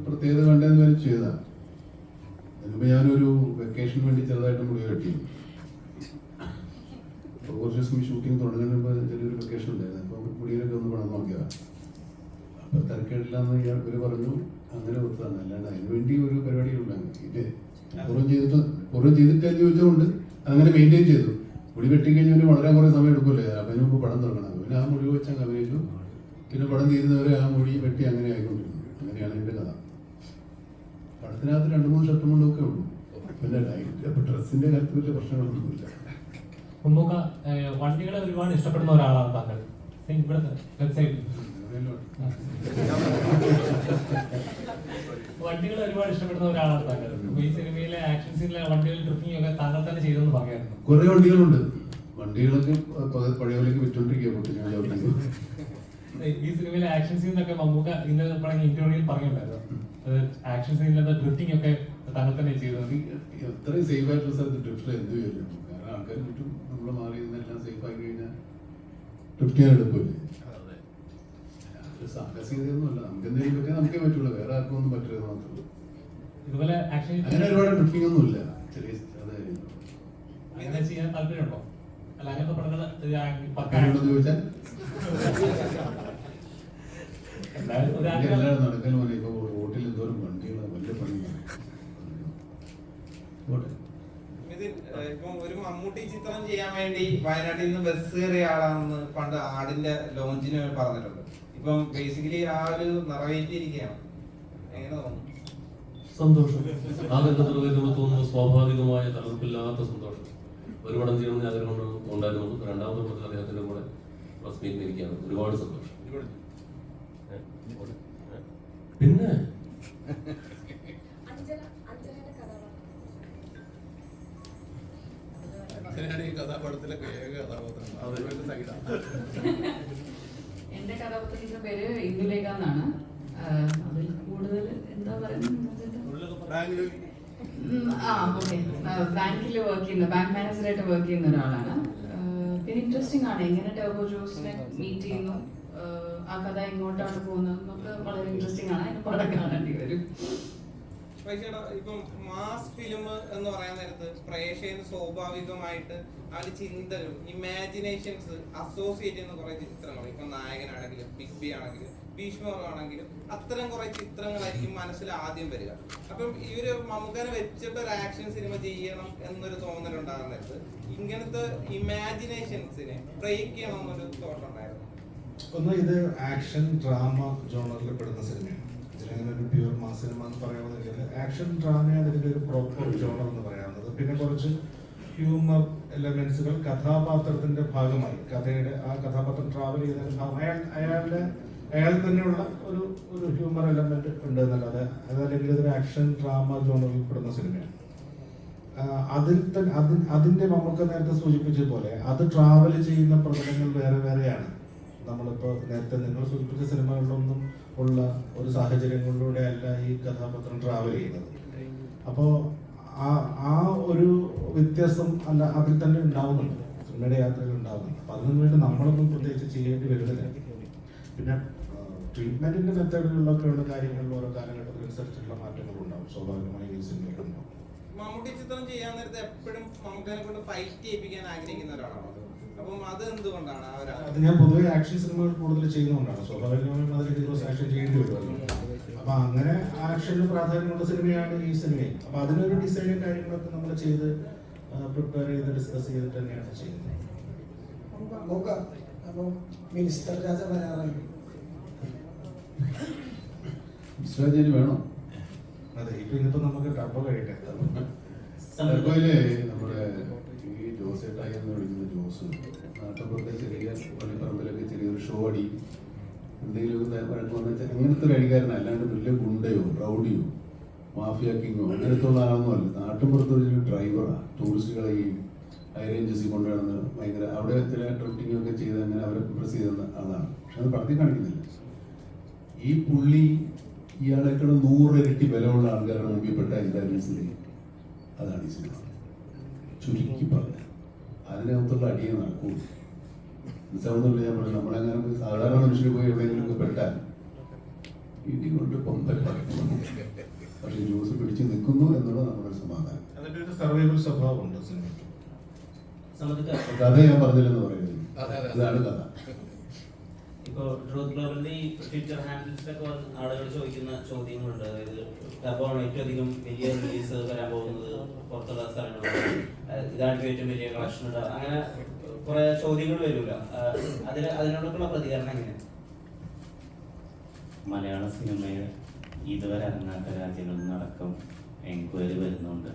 പ്രത്യേകത വേണ്ടതെന്ന് വരെ ചെയ്തതാണ്. അതിനുമ്പ് ഞാനൊരു വെക്കേഷന് വേണ്ടി ചെറുതായിട്ട് മുടി കെട്ടി. അപ്പോൾ കുറച്ച് ദിവസം ഷൂട്ടിങ് തുടങ്ങുന്നതിന് ചെറിയൊരു വെക്കേഷൻ ഉണ്ടായിരുന്നു. അപ്പോൾ മുടിയിലൊക്കെ ഒന്ന് പണം നോക്കിയതാണ്. അപ്പോൾ തിരക്കേടില്ലാന്ന് ഇവർ പറഞ്ഞു. അങ്ങനെ ഒത്തതാണ്, അല്ലാണ്ട് അതിന് വേണ്ടി ഒരു പരിപാടികളുണ്ടായിരുന്നു. ഇത് കുറവ് ചെയ്തിട്ട് ചോദിച്ചുകൊണ്ട് അങ്ങനെ മെയിൻറ്റെയിൻ ചെയ്തു. മുടി വെട്ടിക്കഴിഞ്ഞാൽ വളരെ കുറേ സമയം എടുക്കുമല്ലേ. അപ്പം അതിന് മുമ്പ് പടം തുടങ്ങണം. പിന്നെ ആ മുടി വെച്ചങ്ങ് അഭിനയിച്ചു. പിന്നെ പടം തീരുന്നവരെ ആ മുടി വെട്ടി അങ്ങനെ ആയിക്കൊണ്ടിരുന്നു. അങ്ങനെയാണ് എൻ്റെ കഥ. പടത്തിനകത്ത് 2-3 ഷർട്ടും കൊണ്ടൊക്കെ ഉള്ളൂ. പിന്നെ അപ്പോൾ ഡ്രസ്സിൻ്റെ കാര്യത്തിൽ വലിയ പ്രശ്നങ്ങളൊന്നുമില്ല. വണ്ടികളെ ഒരുപാട് ഇഷ്ടപ്പെടുന്ന ഒരാളാണ് താങ്കൾ. വണ്ടികളെ ഒരുപാട് ഇഷ്ടപ്പെടുന്ന ഒരാളാണ് താങ്കൾ. ഈ സിനിമയിലെ ആക്ഷൻ സീനിലെ വണ്ടികൾ ഡ്രിഫ്റ്റിംഗ് ഒക്കെ താങ്കൾ തന്നെ ചെയ്തെന്ന് പറയായിരുന്നു. കുറേ വണ്ടികളുണ്ട്. വണ്ടികളൊക്കെ പഴയപോലേക്ക് വിറ്റോണ്ടിരിക്കുക. ഈ സിനിമയിലെ ആക്ഷൻ സീനൊക്കെ മമ്മൂക്ക ഇന്നലെ ഇന്റർവ്യൂവിൽ പറഞ്ഞിട്ടുണ്ടായിരുന്നു. ആക്ഷൻ സീനിലെ ഡ്രിഫ്റ്റിംഗ് ഒക്കെ താങ്കൾ തന്നെ ചെയ്തത്. എത്രയും സേഫ് ആയിട്ടുള്ള സ്ഥലത്ത് ഡ്രിഫ്റ്റ് എന്ത് ചെയ്യല്ലോ. കാരണം ആൾക്കാർ ചുറ്റും നമ്മൾ മാറി നിന്നെല്ലാം സേഫ് ആയി കഴിഞ്ഞാൽ ഡ്രിഫ്റ്റ് ചെയ്യാൻ എടുക്കുമല്ലേ. സാഹസികതയൊന്നുമല്ല. നമുക്ക് എന്തെങ്കിലുമൊക്കെ നമുക്കേ പറ്റുള്ളൂ, വേറെ ആർക്കും ഒന്നും പറ്റില്ല മാത്രമേ. ഇതുപോലെ അങ്ങനെ ഒരുപാട് ഡ്രിഫ്റ്റിംഗ് ഒന്നും ഇല്ല. ചെറിയ അങ്ങനെ ചെയ്യാൻ താല്പര്യമുണ്ടോ? അല്ല, അങ്ങനത്തെ പടങ്ങൾ ചോദിച്ചാൽ നടക്കൽ പോലെ ഇപ്പൊ റോട്ടിൽ എന്തോരം വണ്ടികൾ വലിയ പണിയാണ്. നിതിൻ, ഇപ്പം ഒരു മമ്മൂട്ടി ചിത്രം ചെയ്യാൻ വേണ്ടി വയനാട്ടിൽ നിന്ന് ബസ് കയറിയ ആളാണെന്ന് പണ്ട് ആടിന്റെ ലോഞ്ചിന് പറഞ്ഞിട്ടുണ്ട്. ഇപ്പം ബേസിക്കലി ആ ഒരു നിറവേറ്റിയിരിക്കുകയാണ്. എങ്ങനെ തോന്നുന്നു? സന്തോഷം. ആദ്യത്തെ നിറവേറ്റുമ്പോൾ തോന്നുന്നു സ്വാഭാവികമായ തലർപ്പില്ലാത്ത സന്തോഷം. ഒരു പടം ചെയ്യണമെന്ന് ആഗ്രഹം ഉണ്ടായിരുന്നു. രണ്ടാമത്തെ പടത്തിൽ അദ്ദേഹത്തിന്റെ കൂടെ പ്രസ് മീറ്റിൽ ഇരിക്കുകയാണ്. ഒരുപാട് സന്തോഷം. പിന്നെ എന്റെ കഥാപാത്രത്തിന്റെ പേര് ഇന്ദുലേഖ എന്നാണ്. അതിൽ കൂടുതൽ എന്താ പറയുന്നത്, ബാങ്കിൽ വർക്ക് ചെയ്യുന്ന, ബാങ്ക് മാനേജറായിട്ട് വർക്ക് ചെയ്യുന്ന ഒരാളാണ്. പിന്നെ ഇൻട്രസ്റ്റിംഗ് ആണ് എങ്ങനെ ടർബോ ജോസിനെ മീറ്റ് ചെയ്യുന്നു, ആ കഥ എങ്ങോട്ടാണ് പോകുന്നത് എന്നൊക്കെ വളരെ ഇൻട്രസ്റ്റിംഗ് ആണ്. അതിന് പടം കാണേണ്ടി വരും. ഇപ്പം മാസ് ഫിലിം എന്ന് പറയാൻ നേരത്ത് പ്രേക്ഷകന് സ്വാഭാവികമായിട്ട് അതിൽ ചിന്തകൾ, ഇമാജിനേഷൻസ് അസോസിയേറ്റ് ചെയ്യുന്ന കുറെ ചിത്രങ്ങൾ, ഇപ്പൊ നായകനാണെങ്കിലും ബിഗ് ബി ആണെങ്കിലും ഭീഷ്മമാണെങ്കിലും അത്തരം കുറെ ചിത്രങ്ങളായിരിക്കും മനസ്സിൽ ആദ്യം വരിക. അപ്പം ഈ ഒരു മമ്മൂക്കനെ വെച്ചിട്ട് ഒരു ആക്ഷൻ സിനിമ ചെയ്യണം എന്നൊരു തോന്നലുണ്ടാകുന്നത് ഇങ്ങനത്തെ ഇമാജിനേഷൻസിനെ ബ്രേക്ക് ചെയ്യണം എന്നൊരു തോട്ട് ഉണ്ടായിരുന്നു. ഒന്ന്, ഇത് ആക്ഷൻ ഡ്രാമ ജോണറിൽ പെടുന്ന സിനിമയാണ്. ഇതിലങ്ങനെ ഒരു പ്യൂർ മാസ് സിനിമ എന്ന് പറയാവുന്ന ആക്ഷൻ ഡ്രാമയാണ് ഇതിൻ്റെ ഒരു പ്രോപ്പർ ജോണർ എന്ന് പറയാവുന്നത്. പിന്നെ കുറച്ച് ഹ്യൂമർ എലമെന്റ്സുകൾ കഥാപാത്രത്തിന്റെ ഭാഗമായി, കഥയുടെ ആ കഥാപാത്രം ട്രാവൽ ചെയ്തതിന്റെ ഭാഗം അയാൾ തന്നെയുള്ള ഒരു ഹ്യൂമർ എലമെന്റ് ഉണ്ട് എന്നല്ലാതെ അതല്ലെങ്കിൽ ഇതൊരു ആക്ഷൻ ഡ്രാമ ജോണറിൽ പെടുന്ന സിനിമയാണ്. അതിന്റെ നമുക്ക് നേരത്തെ സൂചിപ്പിച്ചതുപോലെ അത് ട്രാവൽ ചെയ്യുന്ന പ്രതലങ്ങൾ വേറെ വേറെയാണ്. നമ്മളിപ്പോൾ നേരത്തെ നിങ്ങൾ സൂചിപ്പിച്ച സിനിമകളിലൊന്നും ഉള്ള ഒരു സാഹചര്യങ്ങളിലൂടെ അല്ല ഈ കഥാപാത്രം ട്രാവൽ ചെയ്യുന്നത്. അപ്പോൾ ആ ഒരു വ്യത്യാസം അല്ല അതിൽ തന്നെ ഉണ്ടാവുന്നുണ്ട്, സിനിമയുടെ യാത്രയിൽ ഉണ്ടാവുന്നുണ്ട്. അപ്പം അതിനു വേണ്ടി നമ്മളൊന്നും പ്രത്യേകിച്ച് ചെയ്യേണ്ടി വരുന്നില്ല. പിന്നെ ട്രീറ്റ്മെന്റിന്റെ മെത്തേഡുകളിലൊക്കെ ഉള്ള കാര്യങ്ങളിൽ ഓരോ കാലഘട്ടത്തിനനുസരിച്ചുള്ള മാറ്റങ്ങളുണ്ടാവും, സ്വാഭാവികമായി ഈ സിനിമയിലുണ്ടാവും. മമ്മൂട്ടി ചിത്രം ചെയ്യാൻ നേരത്തെ എപ്പോഴും മമ്മൂക്കനെ കൊണ്ട് ഫൈറ്റ് ചെയ്യിപ്പിക്കാൻ ആഗ്രഹിക്കുന്ന ഒരാളാണ്. അപ്പം അത് എന്തുകൊണ്ടാണ്? അത് ഞാൻ പൊതുവെ ആക്ഷൻ സിനിമകൾ കൂടുതൽ ചെയ്യുന്നതുകൊണ്ടാണ്. സ്വാഭാവികമായും അതിൽ ഹീറോസ് ആക്ഷൻ ചെയ്യേണ്ടി വരുമല്ലോ. അപ്പൊ അങ്ങനെ ആക്ഷന് പ്രാധാന്യമുള്ള സിനിമയാണ് ഈ സിനിമയും. അപ്പൊ അതിനൊരു ഡിസൈനും കാര്യങ്ങളൊക്കെ നമ്മൾ ചെയ്ത് പ്രിപ്പയർ ചെയ്ത് ഡിസ്കസ് ചെയ്തിട്ട് തന്നെയാണ് ചെയ്യുന്നത്. മിനിസ്റ്റർ രാജ വരാറായി വേണോ? അതെ, ഇപ്പൊ നമുക്ക് ടർബോ കഴിയട്ടെ. ടർബോയിലെ നമ്മുടെ ഈ ജോസേട്ടായി എന്ന് വിളിക്കുന്ന ജോസ് നാട്ടിൻപുറത്തെ ചെറിയ പള്ളിപ്പറമ്പിലൊക്കെ ചെറിയൊരു ഷോ അടി എന്തെങ്കിലും വഴക്ക് വന്നാൽ അങ്ങനത്തെ ഒരു അടിക്കാരൻ, അല്ലാണ്ട് വലിയ ഗുണ്ടയോ റൗഡിയോ മാഫിയ കിങ്ങോ അങ്ങനത്തെ ഉള്ള ആളൊന്നുമല്ല. നാട്ടിൻപുറത്തൊരു ഡ്രൈവറാണ്. ടൂറിസ്റ്റുകളെ ഈ ഹൈ റേഞ്ചസിൽ കൊണ്ടുവരുന്ന ഭയങ്കര അവിടെ ചില ഡ്രിഫ്റ്റിംഗ് ഒക്കെ ചെയ്ത് അങ്ങനെ അവരെ ഇംപ്രസ് ചെയ്യുന്ന ആളാണ്. പക്ഷെ അത് പടത്തിൽ കാണിക്കുന്നില്ല. ഈ പുള്ളി ഇയാളെക്കാളും 100 ഇരട്ടി ബലമുള്ള ആൾക്കാരുടെ മുമ്പിൽ പെട്ട ഇന്റർവ്യൂസിൽ അതാണ് ഈ സിനിമ. ചുരുക്കി പറഞ്ഞ അതിനകത്തുള്ള അടിയെ നടക്കൂ. മനസ്സിലാവുന്നില്ല. ഞാൻ പറഞ്ഞു, നമ്മളെങ്ങനെ സാധാരണ മനുഷ്യർ പോയി എവിടെയെങ്കിലും പെട്ടാൽ ഇടി കൊണ്ട് പൊമ്പൽ പറയും. പക്ഷെ ജോസ് പിടിച്ചു നിൽക്കുന്നു എന്നുള്ള നമ്മുടെ സമാധാനം. അതിന്റെ ഒരു സർവൈവൽ സ്വഭാവമുണ്ട് സിനിമയ്ക്ക്. കഥ ഞാൻ പറഞ്ഞില്ലെന്ന് പറയുന്നത് ഇതാണ് കഥ. ഇപ്പോൾ ട്രൂത്ത് ഗ്ലോബലിന്റെ ഈ ട്വിറ്റർ ഹാൻഡിൽസിലൊക്കെ ആളുകൾ ചോദിക്കുന്ന ചോദ്യങ്ങളുണ്ട്. അതായത് അപ്പോൾ ഏറ്റവും അധികം വലിയ റിലീസ് വരാൻ പോകുന്നത് പുറത്തുള്ള സ്ഥലങ്ങളാണ്, ഇതാണ് ഏറ്റവും വലിയ കളക്ഷൻ ഉണ്ട്, അങ്ങനെ കുറെ ചോദ്യങ്ങൾ വരില്ല. അതിനോടൊക്കെയുള്ള പ്രതികരണം എങ്ങനെയാണ്? മലയാള സിനിമയിൽ ഇതുവരെ അരങ്ങാത്ത രാജ്യങ്ങളിൽ നിന്നടക്കം എൻക്വയറി വരുന്നുണ്ട്.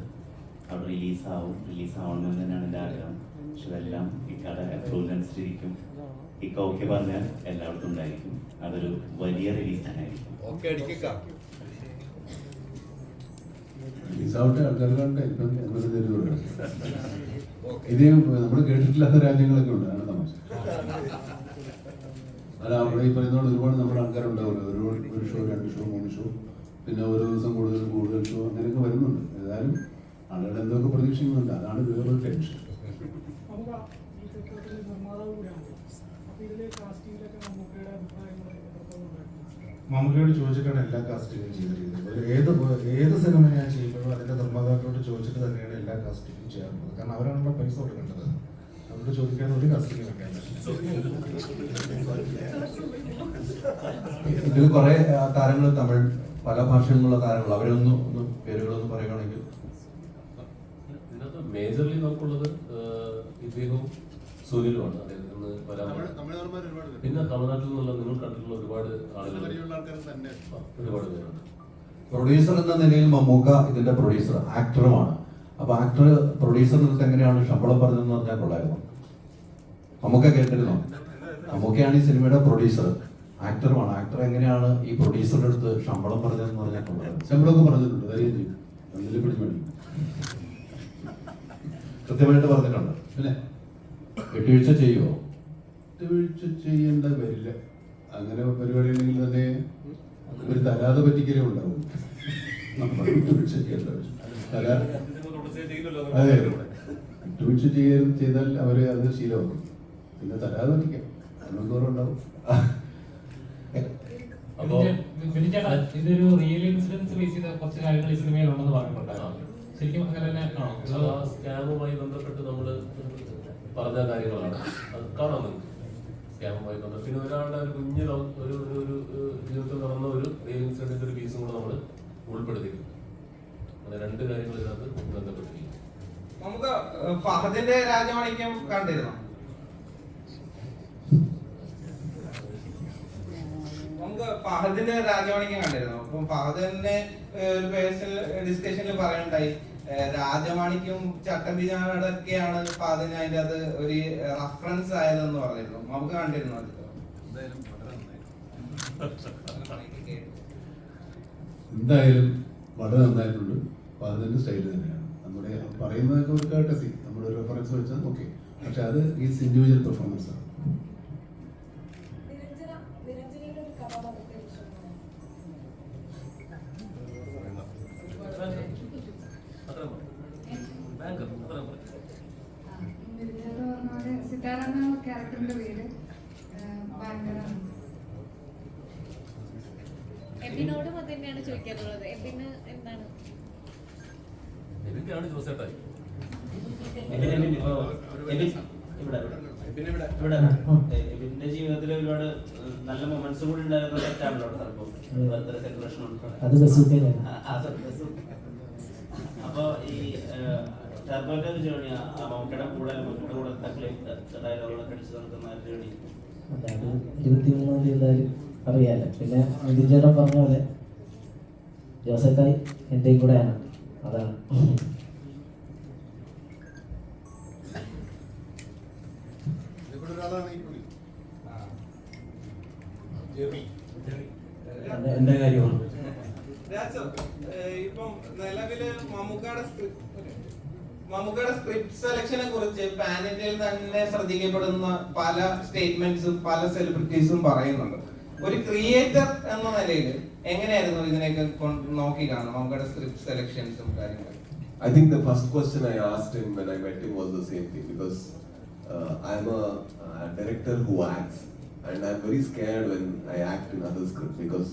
അവിടെ റിലീസാവണമെന്ന് തന്നെയാണ് എൻ്റെ ആഗ്രഹം. പക്ഷെ ഇതെല്ലാം ഇക്കടെ അപ്രൂവലനുസരിച്ചിരിക്കും. ഇക്ക ഓക്കെ പറഞ്ഞാൽ എല്ലായിടത്തും ഉണ്ടായിരിക്കും. അതൊരു വലിയ റിലീസ് തന്നെ ആയിരിക്കും. റിലീസാവട്ടെ, ആൾക്കാർ കണ്ടേ. ഇപ്പം എന്നൊരു തെരുവുണ്ട്. ഇത് നമ്മൾ കേട്ടിട്ടില്ലാത്ത രാജ്യങ്ങളൊക്കെ ഉണ്ട്. ആണ് തമാശ. അല്ല, അവിടെ ഈ പറയുന്നതുകൊണ്ട് ഒരുപാട് നമ്മുടെ ആൾക്കാരുണ്ടാവുമല്ലോ. ഒരു ഷോ, 2 ഷോ, 3 ഷോ, പിന്നെ ഓരോ ദിവസം കൂടുതൽ ഷോ അങ്ങനെയൊക്കെ വരുന്നുണ്ട്. ഏതായാലും ആളുകൾ എന്തൊക്കെ പ്രതീക്ഷിക്കുന്നുണ്ട്. അതാണ് വേറൊരു ടെൻഷൻ. മമ്മൂക്കയോട് ചോദിച്ചിട്ടാണ് എല്ലാ കാസ്റ്റിങ്ങും ചെയ്തിരിക്കുന്നത്. ഏത് സിനിമ ഞാൻ ചെയ്യുമ്പോഴും അതിന്റെ നിർമ്മാതാക്കളോട് ചോദിച്ചിട്ട് തന്നെയാണ് എല്ലാ കാസ്റ്റിങ്ങും ചെയ്യാറുള്ളത്. കാരണം അവരാണല്ലോ പൈസ കൊടുക്കേണ്ടത്. അവരോട് ചോദിക്കാതെ ഒരു കാസ്റ്റിംഗ് വെക്കാൻ ഇതിൽ കുറെ താരങ്ങൾ തമിഴ് പല ഭാഷകളിലുള്ള താരങ്ങൾ, അവരൊന്ന് പേരുകളൊന്നും പറയുകയാണെങ്കിൽ. മേജർലി നമുക്കുള്ളത് ഇദ്ദേഹവും സുനിലുമാണ് അദ്ദേഹത്തിൽ നിന്ന് വരാൻ. പിന്നെ തമിഴ്നാട്ടിൽ നിന്നുള്ള നിങ്ങൾ കണ്ടിട്ടുള്ള ഒരുപാട് ആളുകൾ, ഒരുപാട് പേരുണ്ട്. പ്രൊഡ്യൂസർ എന്ന നിലയിൽ മമ്മൂക്ക ഇതിന്റെ പ്രൊഡ്യൂസർ, ആക്ടറുമാണ്. അപ്പൊ ആക്ടർ പ്രൊഡ്യൂസറിന്റെ അടുത്ത് എങ്ങനെയാണ് ശമ്പളം പറഞ്ഞതെന്ന് പറഞ്ഞാൽ കൊള്ളായിരുന്നു. മമ്മൂക്ക കേട്ടിരുന്നോ? മമ്മൂക്കയാണ് ഈ സിനിമയുടെ പ്രൊഡ്യൂസർ, ആക്ടറുമാണ്. ആക്ടർ എങ്ങനെയാണ് ഈ പ്രൊഡ്യൂസറുടെ അടുത്ത് ശമ്പളം പറഞ്ഞതെന്ന് പറഞ്ഞാൽ കൊള്ളായിരുന്നു. ശമ്പളമൊക്കെ പറഞ്ഞിട്ടുണ്ട്, കാര്യം ചെയ്യും, അതിൽ പിടിച്ചു കൃത്യമായിട്ട് പറഞ്ഞിട്ടുണ്ട്. പിന്നെ വിട്ടുവീഴ്ച ചെയ്യുമോ? വിട്ടുവീഴ്ച ചെയ്യേണ്ട വരില്ല. അങ്ങനെ പരിപാടി ഉണ്ടെങ്കിൽ തന്നെ ഒരു തരാതെ പറ്റിക്കലേ ഉണ്ടാവും. നമ്മൾ വിട്ടുവീഴ്ച ചെയ്യേണ്ട അതെ, വിട്ടുവീഴ്ച ചെയ്താൽ അവര് അത് ശീലമാക്കും. പിന്നെ തരാതെ പറ്റിക്കാം, അതിനൊന്നും ഉണ്ടാവും. ഇതൊരു റിയൽ ഇൻസിഡൻസ് ബേസ് ചെയ്ത കുറച്ച് കാര്യങ്ങൾ ഈ സിനിമയിൽ ഉണ്ടെന്ന് പറഞ്ഞിട്ടുണ്ടായിരുന്നു. ശരിക്കും അങ്ങനെ തന്നെ ആണോ? ആ സ്കാമുമായി ബന്ധപ്പെട്ട് നമ്മൾ പറഞ്ഞ കാര്യങ്ങളാണ്. അത് കാണാം നിങ്ങൾക്ക് സ്കാമുമായി ബന്ധപ്പെട്ട്. പിന്നെ ഒരാളുടെ ഒരു കുഞ്ഞ് ഒരു ജീവിതത്തിൽ നടന്ന ഒരു റിയൽ ഇൻസിഡന്റിന്റെ ഒരു പീസും കൂടെ നമ്മൾ ഉൾപ്പെടുത്തിയിട്ടുണ്ട്. അങ്ങനെ രണ്ട് കാര്യങ്ങൾ ഇതിനകത്ത് ബന്ധപ്പെട്ടിരിക്കും. നമുക്ക് ഫഹദിന്റെ രാജമാണിക്യം കണ്ടിരുന്നു. നമുക്ക് ഫഹദിന്റെ രാജമാണിക്യം കണ്ടിരുന്നു. അപ്പം ഫഹദിന്റെ ഒരു പേഴ്സണൽ ഡിസ്കഷനിൽ പറയുണ്ടായി, രാജമാണിക്യം ചട്ടമ്പിനാടൊക്കെയാണ് ഫഹദിന് അതിന്റെ അത് ഒരു റഫറൻസ് ആയതെന്ന് പറഞ്ഞിരുന്നു. നമുക്ക് കണ്ടിരുന്നു അത്. എന്തായാലും വളരെ നന്നായിട്ടുണ്ട്. ഫഹദിന്റെ സ്റ്റൈൽ തന്നെയാണ്. നമ്മുടെ പറയുന്നതൊക്കെ ഒരു കേട്ടസി, നമ്മുടെ റെഫറൻസ് വെച്ചാൽ ഓക്കെ, പക്ഷെ അത് ഈസ് ഇൻഡിവിജ്വൽ പെർഫോമൻസ് ആണ്. സിതാര എന്ന ക്യാരക്ടറിന്റെ പേര് ഭയങ്കര എബിനോടും അത് തന്നെയാണ് ചോദിക്കാനുള്ളത്. എബിന് എന്താണ്? എനിക്കാണ് ജോസേട്ടായി. എബിന്റെ ജീവിതത്തിൽ ഒരുപാട് നല്ല മൊമെന്റ്സ് കൂടി ഉണ്ടായിരുന്ന സെറ്റാണല്ലോ സംഭവം. അപ്പൊ ഈ ടർബോന്റെ ഒരു ജേണി, മമ്മൂക്കയുടെ കൂടെ ഡയലോഗുകളൊക്കെ അടിച്ചു നടത്തുന്ന ഒരു ജേണി. 23-ാം തീയതി എന്തായാലും അറിയാലോ. പിന്നെ നിതിൻ ചേട്ടൻ പറഞ്ഞ പോലെ ജോസഫായി എന്റെയും കൂടെയാണ്. അതാണ് എന്റെ കാര്യമാണ്. ഇപ്പം നിലവില് മമ്മൂക്കയുടെ സ്ക്രിപ്റ്റ് സെലക്ഷനെ കുറിച്ച് പാൻ ഇന്ത്യയിൽ തന്നെ ശ്രദ്ധിക്കപ്പെടുന്ന പല സ്റ്റേറ്റ്മെന്റ്സും പല സെലിബ്രിറ്റീസും പറയുന്നുണ്ട്. ഒരു ക്രിയേറ്റർ എന്ന നിലയിൽ എങ്ങനെയായിരുന്നു ഇതിനെയൊക്കെ നോക്കി കാണുന്നത്, മമ്മൂക്കയുടെ സ്ക്രിപ്റ്റ് സെലക്ഷൻസും കാര്യങ്ങളും? I think the first question I asked him when I met him was the same thing, because I'm a director who acts, and I'm very scared when I act in other scripts, because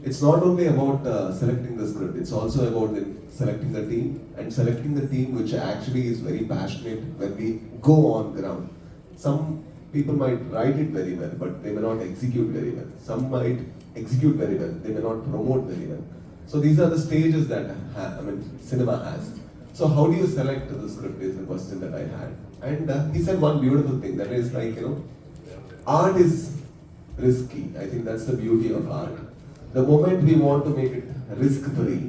it's not only about selecting the script, it's also about selecting the team, and selecting the team which actually is very passionate when we go on ground. Some people might write it very well, but they may not execute very well. Some might execute very well, they may not promote very well. So these are the stages that cinema has. So how do you select the script is the question that I had. And he said one beautiful thing, that is like, art is risky. I think that's the beauty of art. The moment we want to make it risk-free,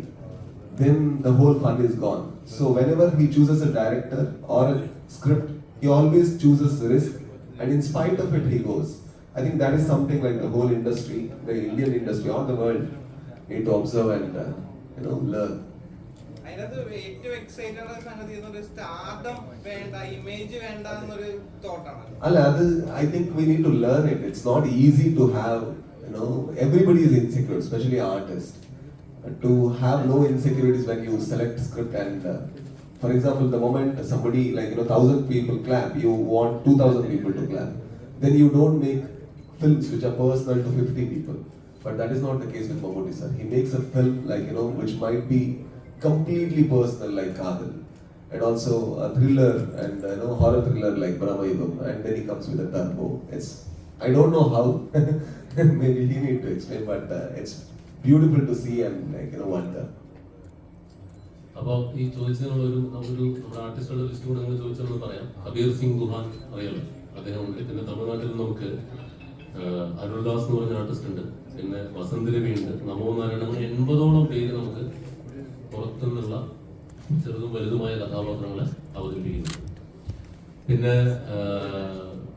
then the whole fun is gone. So whenever he chooses a director or a script, he always chooses risk, and in spite of it, he goes. I think that is something like the whole industry, the Indian industry or the world, need to observe and learn. അതിനകത്ത് ഏറ്റവും excited സംഗതി stardom വേണ്ട, image വേണ്ട എന്നൊരു തോട്ടാണ്. അല്ല, അത് I think we need to learn it. It's not easy to have, everybody is insecure, especially artists. To have no insecurities when you select script and for example, the moment somebody 1,000 people clap, you want 2,000 people to clap. Then you don't make films which are personal to 50 people. But that is not the case with Mammootty sir. He makes a film which might be completely personal like Kadal, and also a thriller and horror thriller like Brahmayugam, and then he comes with a turbo. I don't know how. Maybe he need to explain, but it's beautiful to see and wonder. അപ്പോൾ ഈ ചോദിച്ചതിനുള്ള ഒരു നമ്മുടെ ആർട്ടിസ്റ്റുകളുടെ list കൂടെ നിങ്ങൾ ചോദിച്ചതെന്ന് പറയാം. കബീർ സിംഗ് ദുഹാൻ അറിയാലോ, അദ്ദേഹം ഉണ്ട്. പിന്നെ തമിഴ്നാട്ടിൽ നമുക്ക് അരുൾദാസ് എന്ന് പറഞ്ഞ ആർട്ടിസ്റ്റ് ഉണ്ട്. പിന്നെ വസന്ത് രവി ഉണ്ട്. നമോ നാരായണൻ. അങ്ങനെ 80ഓളം പേര് നമുക്ക് പുറത്തുനിന്നുള്ള ചെറുതും വലുതുമായ കഥാപാത്രങ്ങളെ അവതരിപ്പിക്കുന്നു. പിന്നെ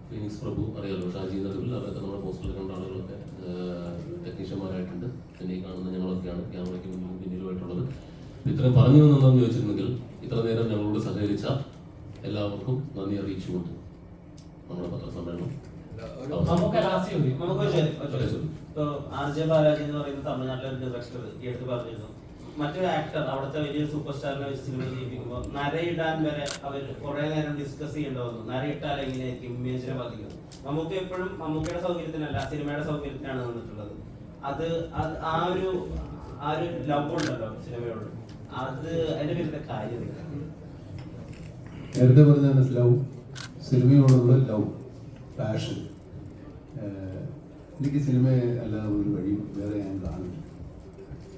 ഫിനിക്സ് പ്രഭു അറിയാലോ, ഷാജി നടുവിൽ, അവരൊക്കെ നമ്മുടെ പോസ്റ്ററിൽ കണ്ട ആളുകളൊക്കെ ടെക്നീഷ്യന്മാരായിട്ടുണ്ട്. പിന്നെ ഈ കാണുന്ന ഞങ്ങളൊക്കെയാണ് ക്യാമറയ്ക്ക് മുന്നിലും പിന്നിലുമായിട്ടുള്ളത്. ഇത്രയും പറഞ്ഞു തന്നെന്ന് ചോദിച്ചിരുന്നെങ്കിൽ ഇത്ര നേരം ഞങ്ങളോട് സഹകരിച്ച എല്ലാവർക്കും നന്ദി അറിയിച്ചുകൊണ്ട് നമ്മുടെ പത്രസമ്മേളനം ആർ.ജെ. ബാലാജി എന്ന് പറയുന്ന തമിഴ്നാട്ടിലെ ഒരു ഡയറക്ടർ ഈ അടുത്ത് പറഞ്ഞിരുന്നു, മറ്റൊരു ആക്ടർ അവിടുത്തെ വലിയ സൂപ്പർ സ്റ്റാറിനെ വെച്ച് സിനിമ ചെയ്യിപ്പിക്കുമ്പോൾ നരയിടാൻ വരെ അവർ കുറെ നേരം ഡിസ്കസ് ചെയ്യേണ്ടി വന്നു. നരയിട്ടാൽ എങ്ങനെയായിരിക്കും ഇമേജിനെ ബാധിക്കുന്നത്. നമുക്ക് എപ്പോഴും മമ്മൂക്കയുടെ സൗകര്യത്തിനല്ല, സിനിമയുടെ സൗകര്യത്തിനാണ് നിന്നിട്ടുള്ളത്. അത് ആ ഒരു ലവ് ഉണ്ടല്ലോ സിനിമയോട്, അത് അതിന്റെ പേരിലെ കാര്യം നേരത്തെ പറഞ്ഞ ലവ്, സിനിമയോടുള്ള ലവ്, പാഷൻ. എനിക്ക് സിനിമ അല്ലാതെ ഒരു വഴി വേറെ ഞാൻ കാണില്ല.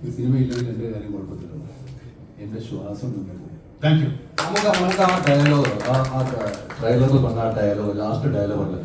ഈ സിനിമ ഇല്ലെങ്കിൽ എൻ്റെ കാര്യം കുഴപ്പത്തില്ല, എൻ്റെ ശ്വാസം നിന്നത്. Thank you. നമുക്ക് ആ ഡയലോഗ്, ആ ട്രെയിലറിൽ പറഞ്ഞ ആ ഡയലോഗ്, ലാസ്റ്റ് ഡയലോഗ് അല്ലേ